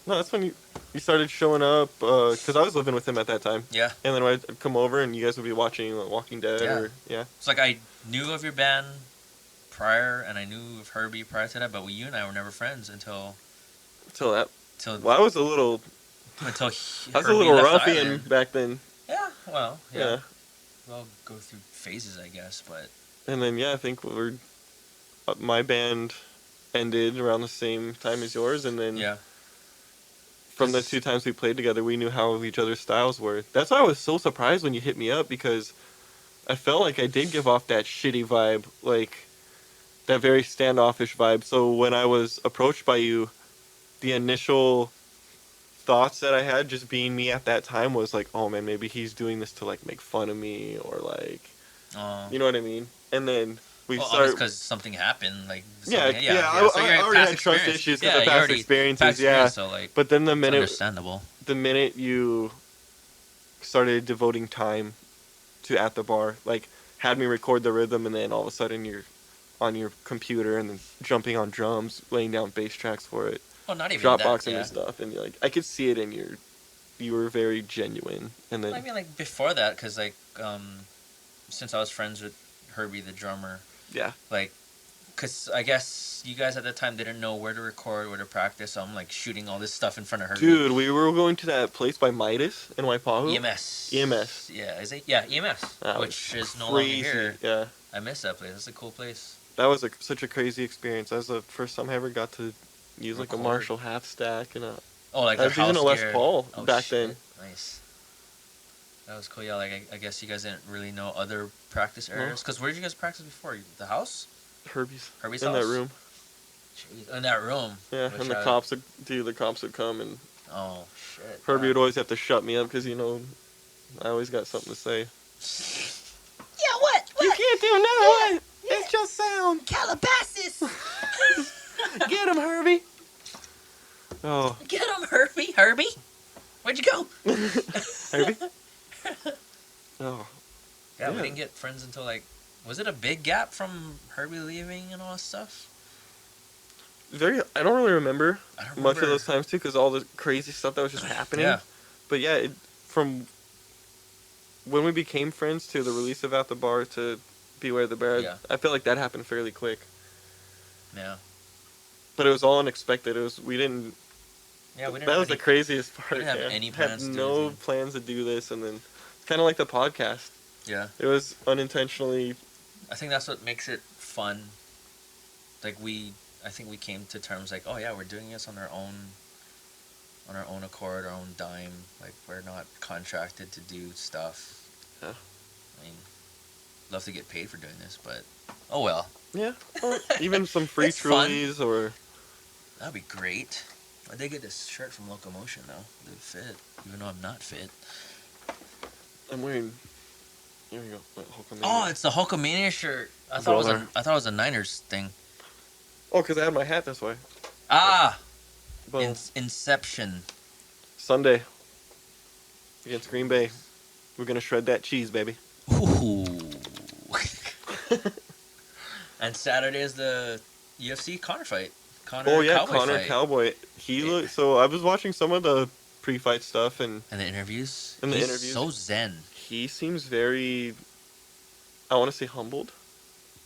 No, that's when you started showing up, because I was living with him at that time. Yeah. And then I'd come over and you guys would be watching Walking Dead. It's like I knew of your band prior, and I knew of Herbie prior to that, but you and I were never friends until that. Well, I was a little... Until I was a little ruffian back then. Yeah, well, yeah. We all go through phases, I guess, but... And then, I think my band ended around the same time as yours, and then... Yeah. From the 2 times we played together, we knew how each other's styles were. That's why I was so surprised when you hit me up, because I felt like I did give off that shitty vibe, like that very standoffish vibe. So when I was approached by you, the initial thoughts that I had, just being me at that time, was like, oh man, maybe he's doing this to like make fun of me, or like, you know what I mean? And then we started because something happened, like I already had trust issues because of past experiences, so like, but then the minute understandable. The minute you started devoting time to At the Bar, like had me record the rhythm, and then all of a sudden you're on your computer and then jumping on drums, laying down bass tracks for it. Well, not even Dropboxing and stuff, and like I could see it in you were very genuine. And then I mean, like before that, because like since I was friends with Herbie the drummer. Yeah. Like, because I guess you guys at the time didn't know where to record, where to practice, so I'm like shooting all this stuff in front of her. Dude, we were going to that place by Midas in Waipahu. EMS. Yeah, is it? Yeah, EMS, which is no longer here. Yeah. I miss that place. That's a cool place. That was such a crazy experience. That was the first time I ever got to use like a Marshall half stack and a... Oh, like I was using a Les Paul back then. Nice. That was cool. Yeah, like I guess you guys didn't really know other practice areas. Because where did you guys practice before? The house? Herbie's house? In that room. Jeez, in that room? Yeah, and the cops would come and... Oh, shit. Herbie would always have to shut me up because, I always got something to say. Yeah, what? You can't do nothing. Yeah. It's just sound. Calabasas. Get him, Herbie. Oh. Get him, Herbie. Herbie? Where'd you go? Herbie? Oh. Yeah, we didn't get friends until like, was it a big gap from Herbie leaving and all that stuff? I don't really remember much much of those times too, because all the crazy stuff that was just happening. Yeah. But yeah, from when we became friends to the release of At the Bar to Beware the Bear, I feel like that happened fairly quick. Yeah. But it was all unexpected. We didn't. Yeah, we didn't. That was the craziest part. We didn't have any plans. Had no plans to do this, and then it's kind of like the podcast. Yeah. It was unintentionally. I think that's what makes it fun. Like I think we came to terms like, oh yeah, we're doing this on our own accord, our own dime. Like we're not contracted to do stuff. Yeah. I mean, love to get paid for doing this, but oh well. Yeah. Or even some free Trulies or. That'd be great. I did get this shirt from Locomotion though. It would fit, even though I'm not fit. I'm wearing. Here we go. Hulkamania. Oh, it's the Hulkamania shirt. I thought it was a Niners thing. Oh, because I had my hat this way. Ah! Inception. Sunday. Against Green Bay. We're going to shred that cheese, baby. Ooh. And Saturday is the UFC Conor fight. Conor Cowboy. So I was watching some of the pre-fight stuff and the interviews. He's so zen. He seems very, I want to say humbled,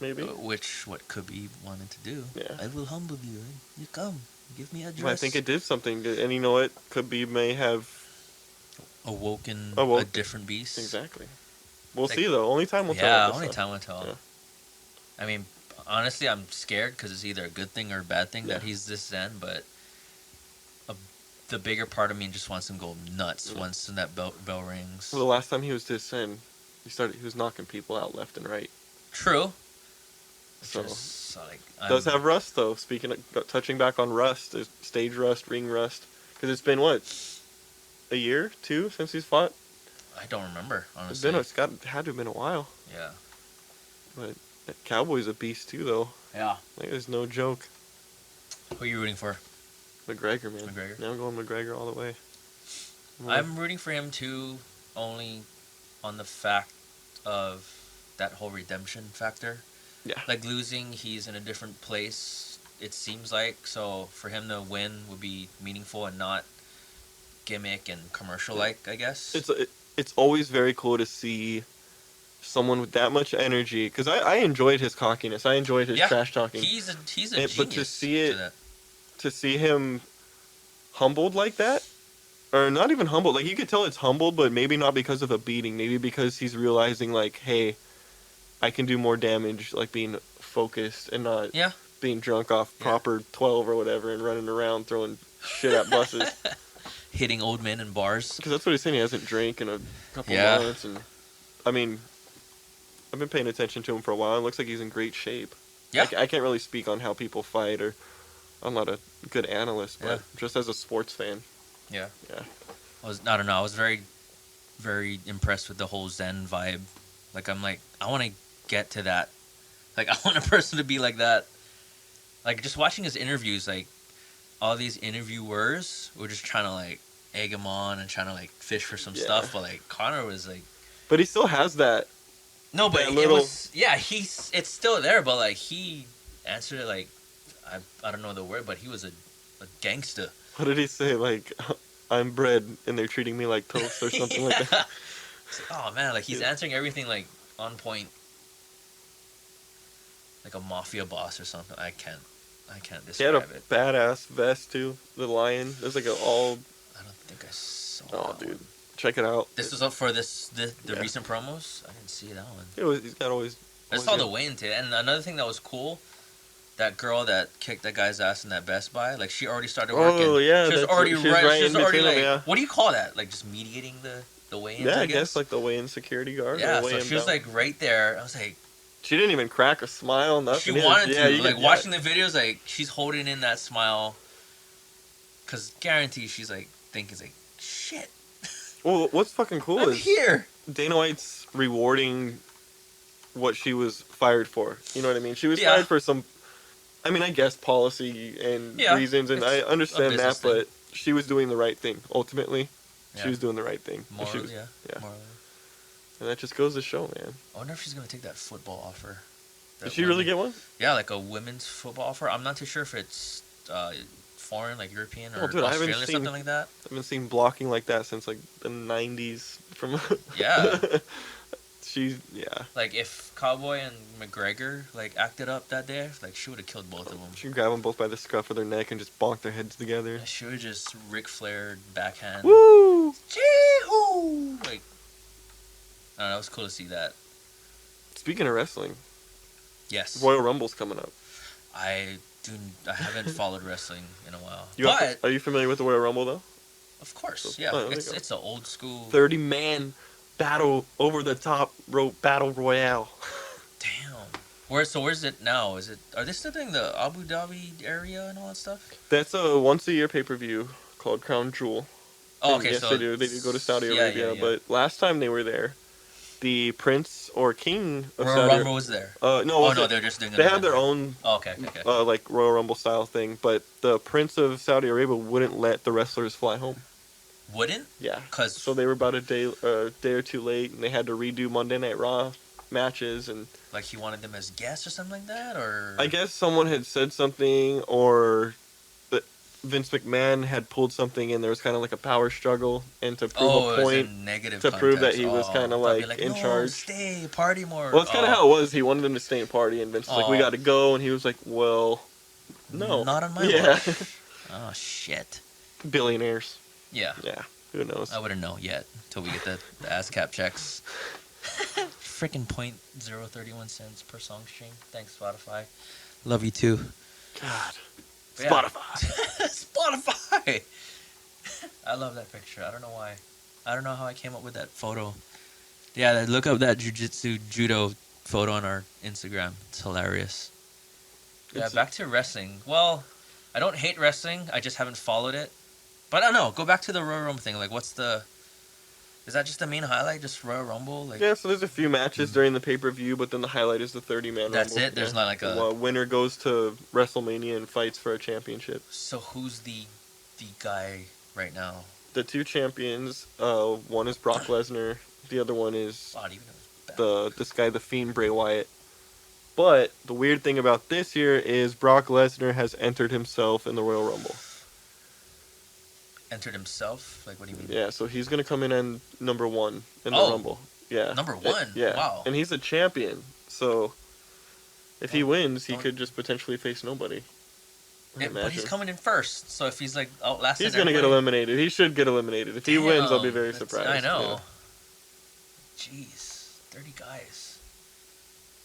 maybe. What could be wanted to do. Yeah. I will humble you. You come. Give me a dress. Well, I think it did something. And you know what? May have awoken a different beast. Exactly. We'll see, though. Only time will tell. Yeah, only time will tell. Yeah. I mean, honestly, I'm scared because it's either a good thing or a bad thing that he's this zen, but the bigger part of me just wants him to go nuts once that bell rings. Well, the last time he was this zen, he was knocking people out left and right. True. So, does have rust, though. Speaking of, touching back on rust, there's stage rust, ring rust, because it's been, a year, 2 since he's fought? I don't remember, honestly. Had to have been a while. Yeah. But that Cowboy's a beast, too, though. Yeah. Like, there's no joke. Who are you rooting for? McGregor, man. Now I'm going McGregor all the way. I'm rooting for him, too, only on the fact of that whole redemption factor. Yeah. Like, losing, he's in a different place, it seems like. So, for him to win would be meaningful and not gimmick and commercial-like, I guess. It's always very cool to see someone with that much energy. Because I enjoyed his cockiness. I enjoyed his trash talking. He's a genius. But to see him humbled like that, or not even humbled, like you could tell it's humbled, but maybe not because of a beating. Maybe because he's realizing, like, hey, I can do more damage, like being focused and not being drunk off proper 12 or whatever and running around throwing shit at buses. Hitting old men in bars. Because that's what he's saying. He hasn't drank in a couple months. And I mean, I've been paying attention to him for a while. It looks like he's in great shape. Yeah. I can't really speak on how people fight, or I'm not a good analyst, but just as a sports fan. Yeah. Yeah. I don't know. I was very, very impressed with the whole Zen vibe. Like, I'm like, I want to get to that. Like, I want a person to be like that. Like, just watching his interviews, like, all these interviewers were just trying to, like, egg him on and trying to, like, fish for some stuff. But, like, Conor was, like... But he still has that. No, but it was... Yeah, it's still there, but, like, he answered it, like... I don't know the word, but he was a gangster. What did he say? Like, I'm bread, and they're treating me like toast or something like that. Oh, man, like, he's answering everything, like, on point. Like a mafia boss or something. I can't describe it. He had a badass vest, too. The lion. There's like all... I don't think I saw that dude. One. Check it out. This was up for the recent promos? I didn't see that one. He's got always... I saw the weigh-in today. And another thing that was cool, that girl that kicked that guy's ass in that Best Buy, like, she already started working. Oh, yeah. She was already like... What do you call that? Like, just mediating the weigh-ins, I guess like the weigh-in security guard. Yeah, so she was, like, right there. I was like... She didn't even crack a smile, nothing. She wanted to. Like, watching the videos, like, she's holding in that smile. Because guarantee she's, like, thinking, like, shit. Well, what's fucking cool is... here. Dana White's rewarding what she was fired for. You know what I mean? She was fired for some... I mean, I guess policy and reasons, and I understand that, but she was doing the right thing, ultimately. she was doing the right thing. Morally, yeah. Morally. And that just goes to show, man. I wonder if she's gonna take that football offer. Did she really get one? Yeah, like a women's football offer. I'm not too sure if it's foreign, like European or dude, Australian or something like that. I haven't seen blocking like that since like the 90s. Yeah. Yeah. Like if Cowboy and McGregor like acted up that day, like she would have killed both of them. She grabbed them both by the scruff of their neck and just bonked their heads together. Yeah, she would have just Ric Flair backhand. Woo! Chee-hoo! Like, I don't know, it was cool to see that. Speaking of wrestling. Yes. Royal Rumble's coming up. I haven't followed wrestling in a while. Are you familiar with the Royal Rumble though? Of course, yeah. It's an old school 30-man battle over the top rope battle royale. Damn. Where's it now? Are they still doing the Abu Dhabi area and all that stuff? That's a once-a-year pay-per-view called Crown Jewel. Oh, okay. Yes, they do. They do go to Saudi Arabia. Yeah. But last time they were there, the Prince or King of Royal Rumble was there. No, they're just doing. They had their own. Oh, okay. Like Royal Rumble style thing, but the Prince of Saudi Arabia wouldn't let the wrestlers fly home. Wouldn't? Yeah. So they were about a day or two late, and they had to redo Monday Night Raw matches, and like he wanted them as guests or something like that, or I guess someone had said something, or Vince McMahon had pulled something, and there was kind of like a power struggle, and to prove a point, to prove that he was kind of like in charge. Stay, party more. Well, it's kind of how it was. He wanted them to stay and party, and Vince was like, "We got to go," and he was like, "Well, no, not on my watch." Oh shit. Billionaires. Yeah. Yeah. Who knows? I wouldn't know yet until we get the ASCAP checks. Freaking .031 per song stream. Thanks, Spotify. Love you too. God. Spotify. Spotify. I love that picture. I don't know why. I don't know how I came up with that photo. Yeah, look up that judo photo on our Instagram. It's hilarious. Yeah, back to wrestling. Well, I don't hate wrestling. I just haven't followed it. But I don't know. Go back to the Royal Rumble thing. Like, is that just the main highlight? Just Royal Rumble? Like, yeah, so there's a few matches during the pay-per-view, but then the highlight is the 30-man Rumble. That's it? There's not like a... winner goes to WrestleMania and fights for a championship. So who's the guy right now? The two champions, one is Brock Lesnar, the other one is this guy, The Fiend, Bray Wyatt. But the weird thing about this year is Brock Lesnar has entered himself in the Royal Rumble. Entered himself? Like, what do you mean? Yeah, so he's going to come in number 1 in the Rumble. Yeah. Number 1? Yeah. Wow. And he's a champion, so if he wins, he could just potentially face nobody. But he's coming in first, so if he's like outlasting he's going to get eliminated. He should get eliminated. If he wins, I'll be very surprised. I know. Yeah. Jeez, 30 guys.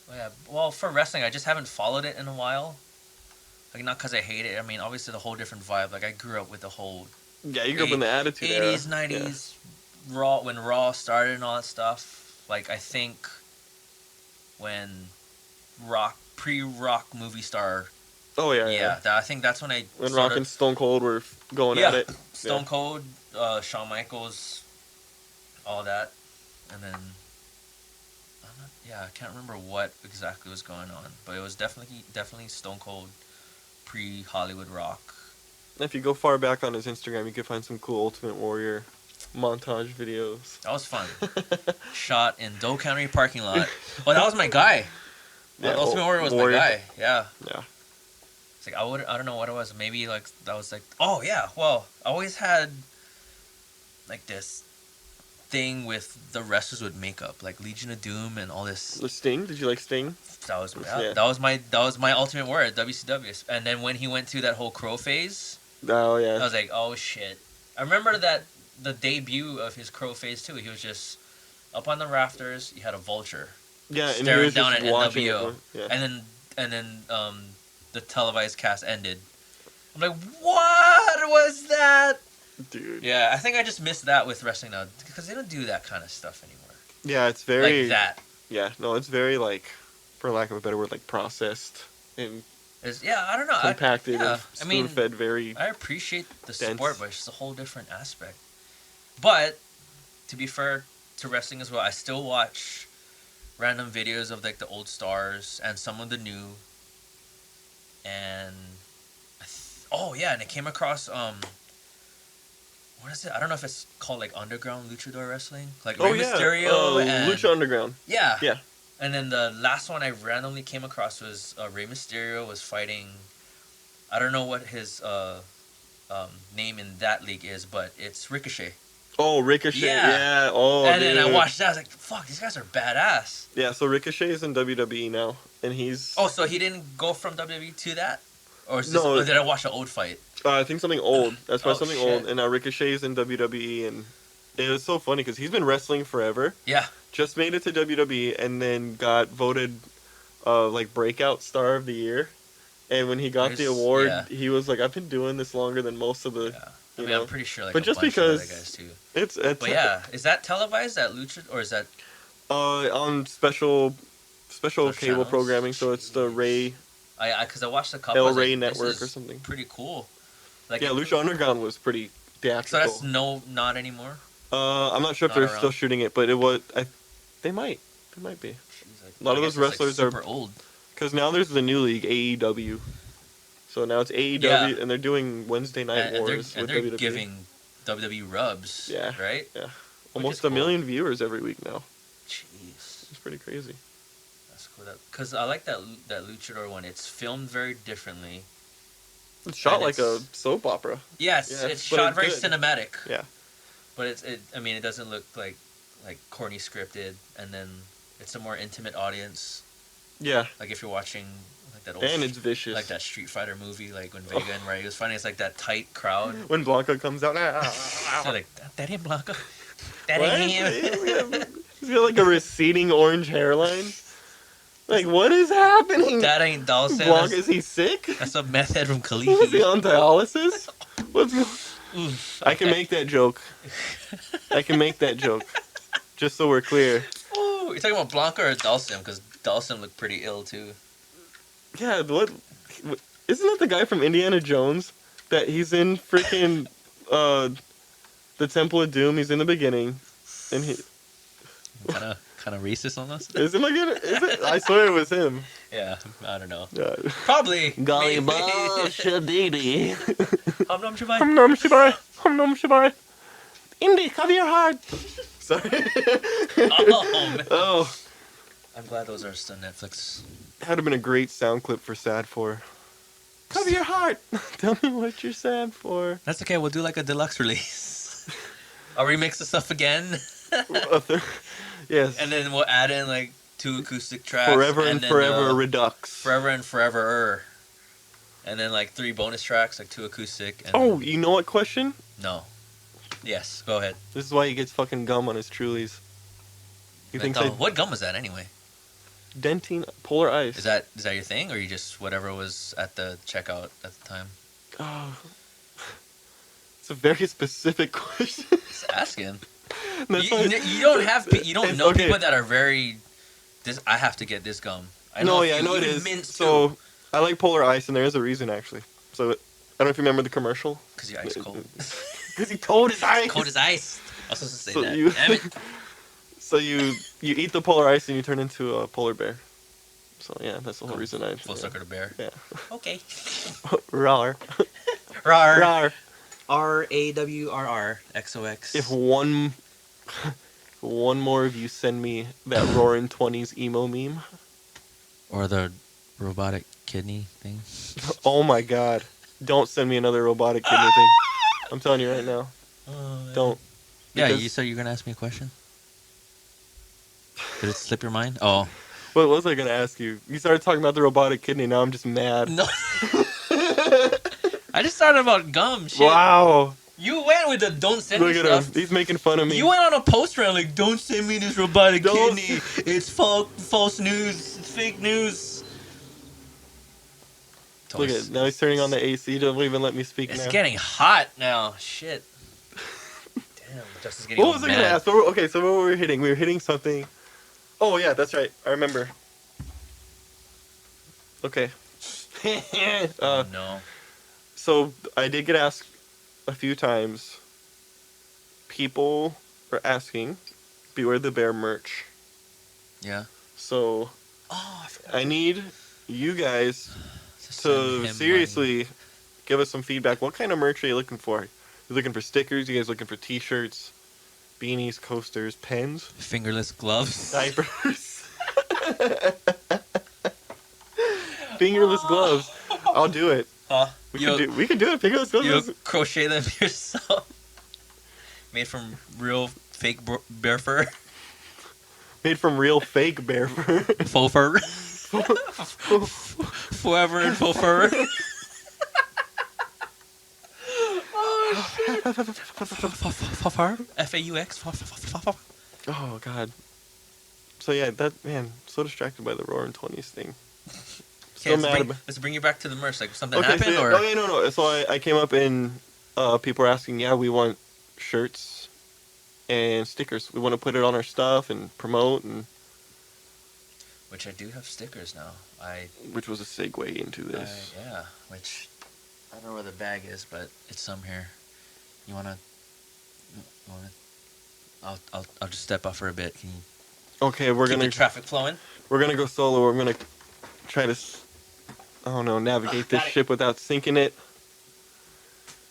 Well, yeah. Well, for wrestling, I just haven't followed it in a while. Like, not because I hate it. I mean, obviously, the whole different vibe. Like, I grew up with the whole... Yeah, you grew up in the Attitude 80s, era. 90s, yeah. Raw, when Raw started and all that stuff. Like, I think when pre-Rock movie star... Oh, yeah, yeah. I think that's when I... When Rock and Stone Cold were going at it. Stone Cold, Shawn Michaels, all that. And then... I can't remember what exactly was going on. But it was definitely Stone Cold pre-Hollywood Rock. If you go far back on his Instagram, you can find some cool Ultimate Warrior montage videos. That was fun. Shot in Dole County parking lot. Oh, that was my guy. Yeah, Ultimate Warrior was my guy. Yeah. Yeah. It's like I don't know what it was. Maybe like that was like, oh yeah. Well, I always had like this thing with the wrestlers with makeup, like Legion of Doom and all this. The Sting? Did you like Sting? That was my Ultimate Warrior at WCW. And then when he went through that whole crow phase. Oh yeah. I was like, oh shit. I remember that the debut of his crow phase too. He was just up on the rafters. He had a vulture. Yeah, and staring he was down just at watching NWO. Yeah. And then the televised cast ended. I'm like, what was that? Dude. Yeah, I think I just missed that with wrestling now because they don't do that kind of stuff anymore. Yeah, it's very like that. Yeah, no, it's very like, for lack of a better word, like processed and. I don't know. Compacted and spoon-fed, very I appreciate the dense. sport, but it's just a whole different aspect. But, to be fair to wrestling as well, I still watch random videos of, like, the old stars and some of the new. And, and I came across, what what is it? I don't know if it's called like underground luchador wrestling, like Oh Rey yeah, Mysterio and Lucha Underground. yeah, Yeah. And then the last one I randomly came across was Rey Mysterio was fighting. I don't know what his name in that league is, but it's Ricochet. Oh, Ricochet. Yeah. Oh, and dude. then I watched that. I was like, "Fuck, these guys are badass." Yeah. So Ricochet is in WWE now, and he's. Oh, so he didn't go from WWE to that, or is this, No. or did I watch an old fight? I think something old. That's why something shit. old. And now Ricochet is in WWE, and it was so funny because he's been wrestling forever. Yeah. Just made it to WWE, and then got voted, like breakout star of the year. And when he got the award, he was like, "I've been doing this longer than most of the." Yeah. I mean, I'm pretty sure like but a just bunch because of other guys too. It's but yeah, is that televised at Lucha or is that on special cable channels? programming? So it's the Ray. Because I watched a couple. El Rey Network or something. Pretty cool. Like yeah, Lucha Underground was pretty theatrical. So that's not anymore. I'm not sure if they're still shooting it, but it was. They might be. Jeez, A lot of those wrestlers are super old. Because now there's the new league, AEW. So now it's AEW, and they're doing Wednesday Night Wars with they're WWE. Giving WWE rubs. Yeah. Right. Yeah. Almost a million viewers every week now. Jeez. It's pretty crazy. That's cool. Because I like that Luchador one. It's filmed very differently. It's shot like a soap opera. Yes, it's shot very cinematic. Yeah. But I mean, it doesn't look like corny scripted, and then it's a more intimate audience. Yeah. Like if you're watching like that old and it's vicious. Like that Street Fighter movie, like when Vega and Rey was fighting, it's like that tight crowd. When Blanca comes out, so like that ain't Blanca. That ain't him. He's got like a receding orange hairline. Like, what is happening? That ain't Dawson. Blanca, is he sick? That's a meth head from Kalihi. Is he on dialysis? I can make that joke. Just so we're clear. Oh, you're talking about Blanca or Dawson? Because Dawson looked pretty ill too. Yeah, what? Isn't that the guy from Indiana Jones? That he's in freaking the Temple of Doom. He's in the beginning, and he kind of racist on us. Is it? I swear it was him. Yeah, I don't know. Yeah. Probably. Golly shadidi. Hum nom shibai. Hum nom shibai. Hum nom shibai. Indy, cover your heart. Sorry. Oh, man. Oh. I'm glad those are still Netflix. That would have been a great sound clip for Sad For. Cover your heart. Tell me what you're sad for. That's okay. We'll do like a deluxe release. I'll remix the stuff again. Yes. And then we'll add in like 2 acoustic tracks. Forever and Forever Redux. Forever and Forever. And then like 3 bonus tracks, like 2 acoustic. And oh, you know what question? No. Yes, go ahead. This is why he gets fucking gum on his Trulies. What gum was that anyway? Dentine Polar Ice. Is that your thing, or you just whatever was at the checkout at the time? Oh, it's a very specific question. Just asking. You don't know people that are very. I have to get this gum. I know it is. So I like Polar Ice, and there is a reason actually. So I don't know if you remember the commercial. Because you're ice cold. Because he cold as ice. Cold as ice. I was supposed to say that. Damn it. So you eat the Polar Ice and you turn into a polar bear. So yeah, that's the whole reason I. Full circle to bear. Yeah. Okay. Rar. Rar. Rar. RAWRR. If one more of you send me that Roaring 20s emo meme. Or the robotic kidney thing. Oh my god. Don't send me another robotic kidney thing. I'm telling you right now. Don't. Yeah, you said you were going to ask me a question? Did it slip your mind? Oh. What was I going to ask you? You started talking about the robotic kidney, now I'm just mad. No. I just started about gum, shit. Wow. You went with the don't send me stuff. Look at him. He's making fun of me. You went on a post around like, don't send me this robotic kidney. It's false news. It's fake news. Look at it. Now he's turning on the AC. Don't even let me speak now. It's getting hot now. Shit. Damn, Justin's getting What was I going to ask? Okay, so what were we hitting? We were hitting something. Oh, yeah, that's right. I remember. Okay. Oh, no. So I did get asked a few times. People are asking Beware the Bear merch. Yeah. So I need you guys to seriously give us some feedback. What kind of merch are you looking for? You're looking for stickers. You guys looking for T-shirts, beanies, coasters, pens, fingerless gloves, diapers, fingerless gloves. I'll do it. We could do it. Fingerless gloves. You'll crochet them yourself. Made from real fake bear fur. Made from real fake bear fur. Faux fur. Forever and faux fur. Oh shit. FAUX. Oh god. So yeah, so distracted by the Roaring 20s thing. Okay, let's bring you back to the merch. Like something happened, or? Oh yeah, no. So I came up and people were asking, yeah, we want shirts and stickers. We want to put it on our stuff and promote and. Which I do have stickers now. Which was a segue into this. Yeah. Which I don't know where the bag is, but it's some here. You wanna? I'll just step off for a bit. Can you? Okay, we're gonna keep the traffic flowing. We're gonna go solo. We're gonna try to. Navigate this ship without sinking it.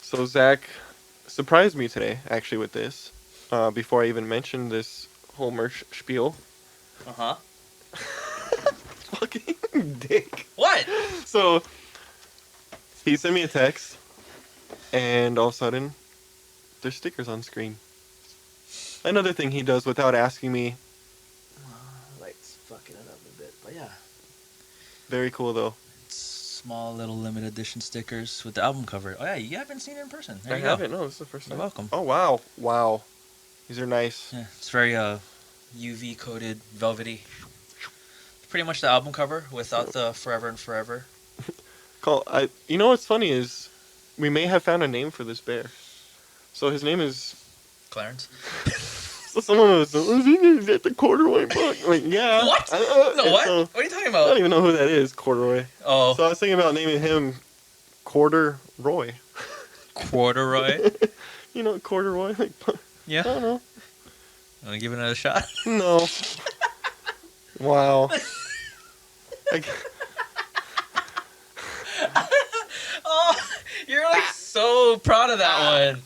So Zach surprised me today, actually, with this. Before I even mentioned this whole merch spiel. Fucking dick. What? So he sent me a text, and all of a sudden, there's stickers on screen. Another thing he does without asking me. Light's fucking it up a bit, but yeah. Very cool though. Small little limited edition stickers with the album cover. Oh yeah, you haven't seen it in person. I haven't. No, this is the first time. You're welcome. Oh wow. These are nice. Yeah, it's very UV coated, velvety. Pretty much the album cover without the Forever and Forever. You know what's funny is we may have found a name for this bear. So his name is Clarence. So someone was at the corduroy book. Like, yeah. What? No, what? So, what are you talking about? I don't even know who that is, Corduroy. Oh. So I was thinking about naming him Corduroy. Corduroy? You know, Corduroy? Like, yeah. I don't know. Want to give it another shot? No. Wow. Oh, you're like so proud of that one.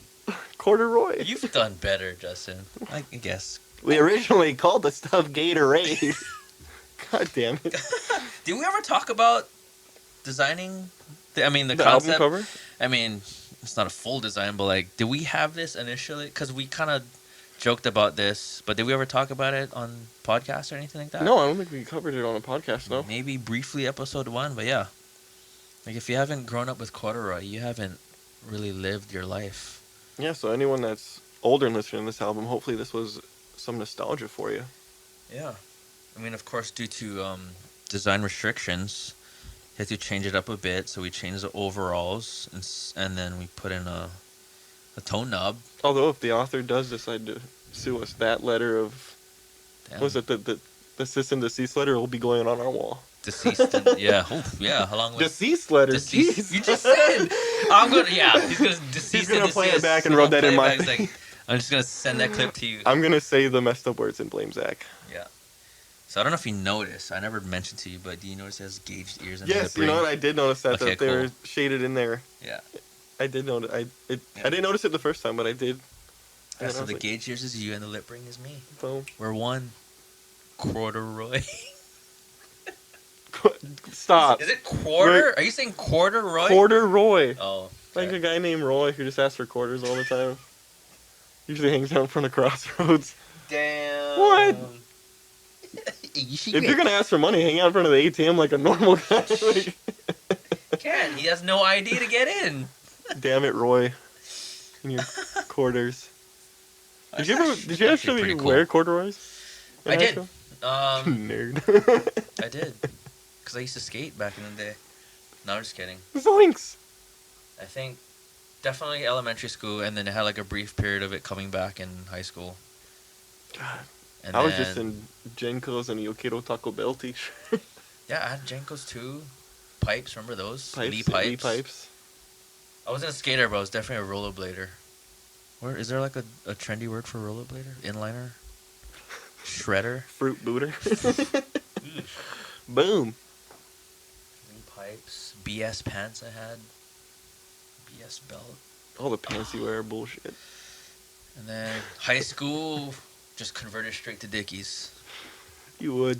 Corduroy. You've done better, Justin. I guess. We originally called the stuff Gatorade. God damn it. Did we ever talk about designing the concept? Album cover? I mean, it's not a full design, but like, did we have this initially? Because we kind of joked about this, but did we ever talk about it on podcast or anything like that? No, I don't think we covered it on a podcast, no. Maybe briefly episode 1, but yeah. Like, if you haven't grown up with Corduroy, you haven't really lived your life. Yeah, so anyone that's older and listening to this album, hopefully this was some nostalgia for you. Yeah. I mean, of course, due to design restrictions, you had to change it up a bit, so we changed the overalls, and then we put in a tone knob. Although, if the author does decide to sue us, that letter of... Damn. Was it the cease and desist letter will be going on our wall. Deceased, yeah. Oh, yeah, along with... Deceased letter, deceased. You just said! I'm gonna, yeah, he's gonna deceased. He's gonna play it back and rub that in my... Like, I'm just gonna send that clip to you. I'm gonna say the messed up words and blame Zach. Yeah. So I don't know if you noticed. I never mentioned to you, but do you notice it has gauged ears and yes, you know what? I did notice that, okay, that they were shaded in there. Yeah. I did notice. I didn't notice it the first time, but I did. Yeah, so the gauged ears is you and the lip ring is me. Boom. We're one. Corduroy. Stop. Is it quarter? Are you saying corduroy? Corduroy. Oh. Okay. Like a guy named Roy who just asks for quarters all the time. Usually hangs out in front of Crossroads. Damn. What? If you're gonna ask for money, hang out in front of the ATM like a normal guy. Can he has no ID to get in? Damn it, Roy. In your quarters. Did you actually wear corduroys? I did. Nerd. I did. Because I used to skate back in the day. No, I'm just kidding. Zoinks! I think definitely elementary school, and then it had like a brief period of it coming back in high school. God. And I was just in Jenko's and Yokiro Taco Bell t-shirt. Yeah, I had Jenko's too. Pipes, remember those? Lee pipes. I wasn't a skater, but I was definitely a rollerblader. Is there like a trendy word for rollerblader? Inliner? Shredder? Fruit booter. Boom. Lee pipes. BS pants I had. BS belt. All the pants you wear are bullshit. And then high school, just converted straight to Dickies. You would.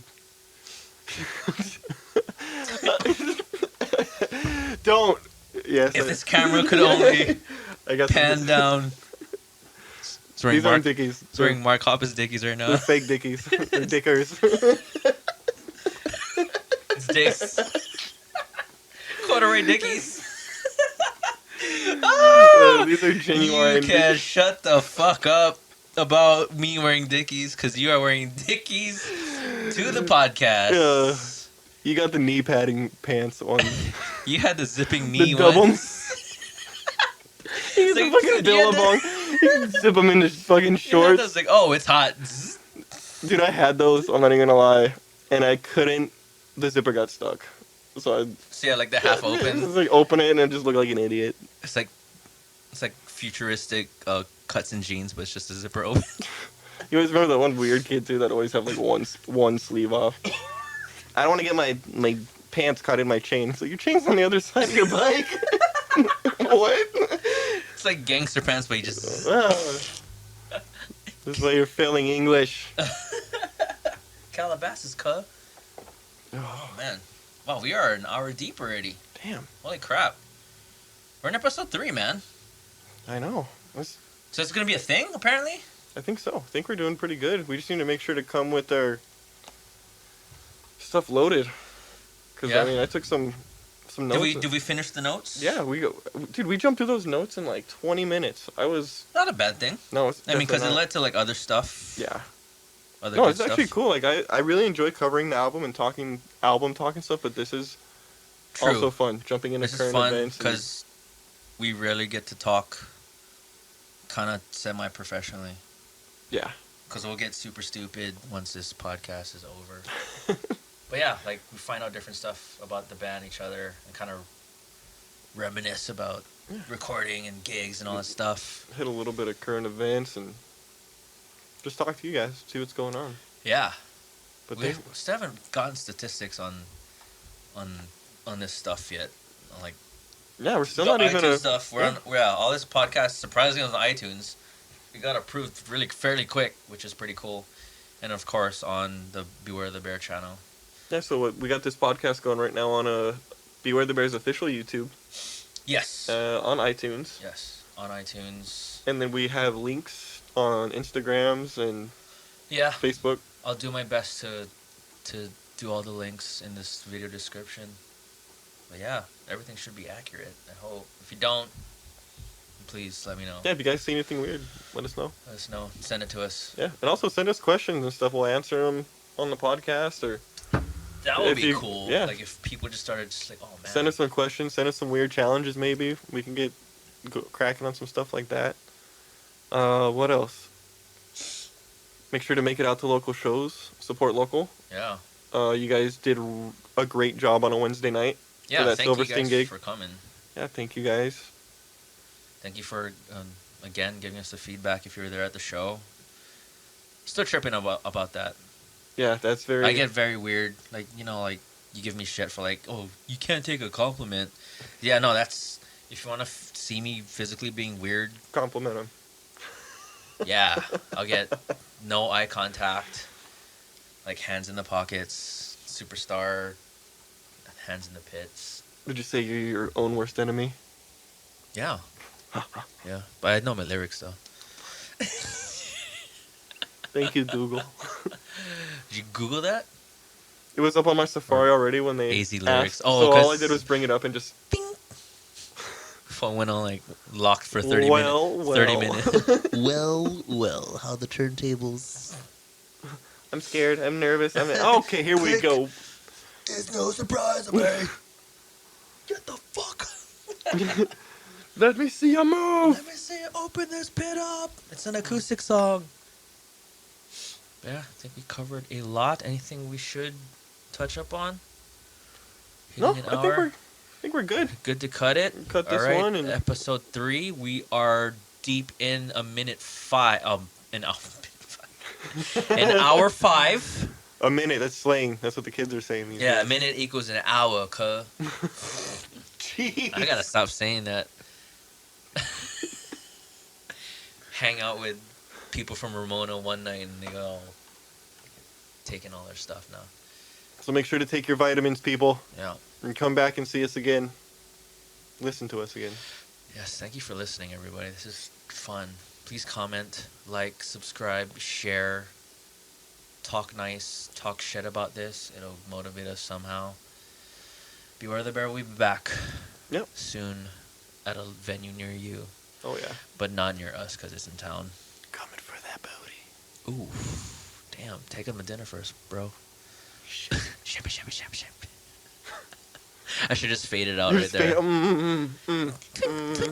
Don't. Yes. If this camera could only pan down. These aren't Dickies. It's wearing Mark Hoppus Dickies right now. They're fake Dickies. They're Dickers. It's Dicks. Corduroy Dickies. These are genuine. You can shut the fuck up about me wearing Dickies because you are wearing Dickies to the podcast. You got the knee padding pants on. You had the zipping knee the double. He's like, a fucking billabong. You can zip them into fucking shorts. It's like, oh, it's hot. Dude, I had those. I'm not even gonna lie, and I couldn't. The zipper got stuck, so yeah, like the half open. It's like open it and it just looked like an idiot. It's like futuristic cuts and jeans, but it's just a zipper open. You always remember that one weird kid too that always have like one sleeve off. I don't want to get my pants caught in my chain, so your chain's on the other side of your bike. What? It's like gangster pants, but you just. This is why you're failing English. Calabasas, cuh. Oh man, wow, we are an hour deep already. Damn. Holy crap. We're in episode 3, man. I know. So it's gonna be a thing, apparently? I think so. I think we're doing pretty good. We just need to make sure to come with our stuff loaded. Because, I mean, I took some notes. Did we finish the notes? Yeah, we jumped through those notes in like 20 minutes. Not a bad thing. No, I mean, because it led to like other stuff. Yeah. It's actually cool. Like, I really enjoy covering the album and talking stuff, but this is also fun. Jumping into current events. Because we rarely get to talk kind of semi-professionally. Yeah. Because we'll get super stupid once this podcast is over. But yeah, like we find out different stuff about the band, each other, and kind of reminisce about recording and gigs and all that stuff. Hit a little bit of current events and just talk to you guys, see what's going on. Yeah. But we still haven't gotten statistics on this stuff yet. Like, yeah, we're still not even stuff. We're on all this podcast surprisingly on iTunes. We got approved really fairly quick, which is pretty cool. And of course on the Beware the Bear channel. Yeah, so we got this podcast going right now on Beware the Bear's official YouTube. Yes. On iTunes. Yes, on iTunes. And then we have links on Instagrams and Facebook. I'll do my best to do all the links in this video description. But yeah, everything should be accurate, I hope. If you don't, please let me know. Yeah, if you guys see anything weird, let us know. Let us know. Send it to us. Yeah, and also send us questions and stuff. We'll answer them on the podcast or... That would be cool. Yeah. Like if people just started just like, oh man. Send us some questions. Send us some weird challenges maybe. We can get cracking on some stuff like that. What else? Make sure to make it out to local shows. Support local. Yeah. You guys did a great job on a Wednesday night. Yeah, for that thank Silverstein you guys gig. for coming. Yeah, thank you guys. Thank you for, again, giving us the feedback if you were there at the show. Still tripping about that. Yeah, that's very... I get very weird. Like, like, you give me shit for, like, oh, you can't take a compliment. Yeah, no, that's... If you want to see me physically being weird... Compliment him. Yeah, I'll get no eye contact. Like, hands in the pockets. Superstar. Hands in the pits. Would you say you're your own worst enemy? Yeah. Yeah, but I know my lyrics, though. Thank you, Google. Did you Google that? It was up on my Safari already when they AZ lyrics. asked, so all I did was bring it up and just... Bing! Phone went on, like, locked for 30 minutes. 30 minutes. Well, how the turntables... I'm scared, I'm nervous, okay, here we go. It's no surprise of me. Get the fuck... Let me see you move! Let me see you open this pit up! It's an acoustic song. Yeah, I think we covered a lot. Anything we should touch up on? No, I think we're good. Good to cut it. Cut this one. And... Episode 3, we are deep in a minute 5. An hour 5. A minute, that's slang. That's what the kids are saying these days. A minute equals an hour, cuh. Jeez. I gotta stop saying that. hang out with people from Ramona one night and they go, taking all their stuff now. So make sure to take your vitamins, people. Yeah. And come back and see us again. Listen to us again. Yes, thank you for listening, everybody. This is fun. Please comment, like, subscribe, share, talk nice, talk shit about this. It'll motivate us somehow. Beware the Bear will be back soon at a venue near you. Oh, yeah. But not near us because it's in town. Coming for that booty. Ooh. Damn. Take him to dinner first, bro. Shimmy. I should just fade it out right there. Twinkle,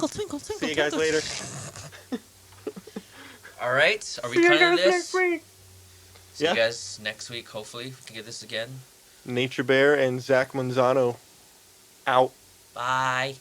twinkle. See you guys later. All right. Are we cutting this? See you guys next week. Hopefully, we can get this again. Nature Bear and Zach Manzano out. Bye.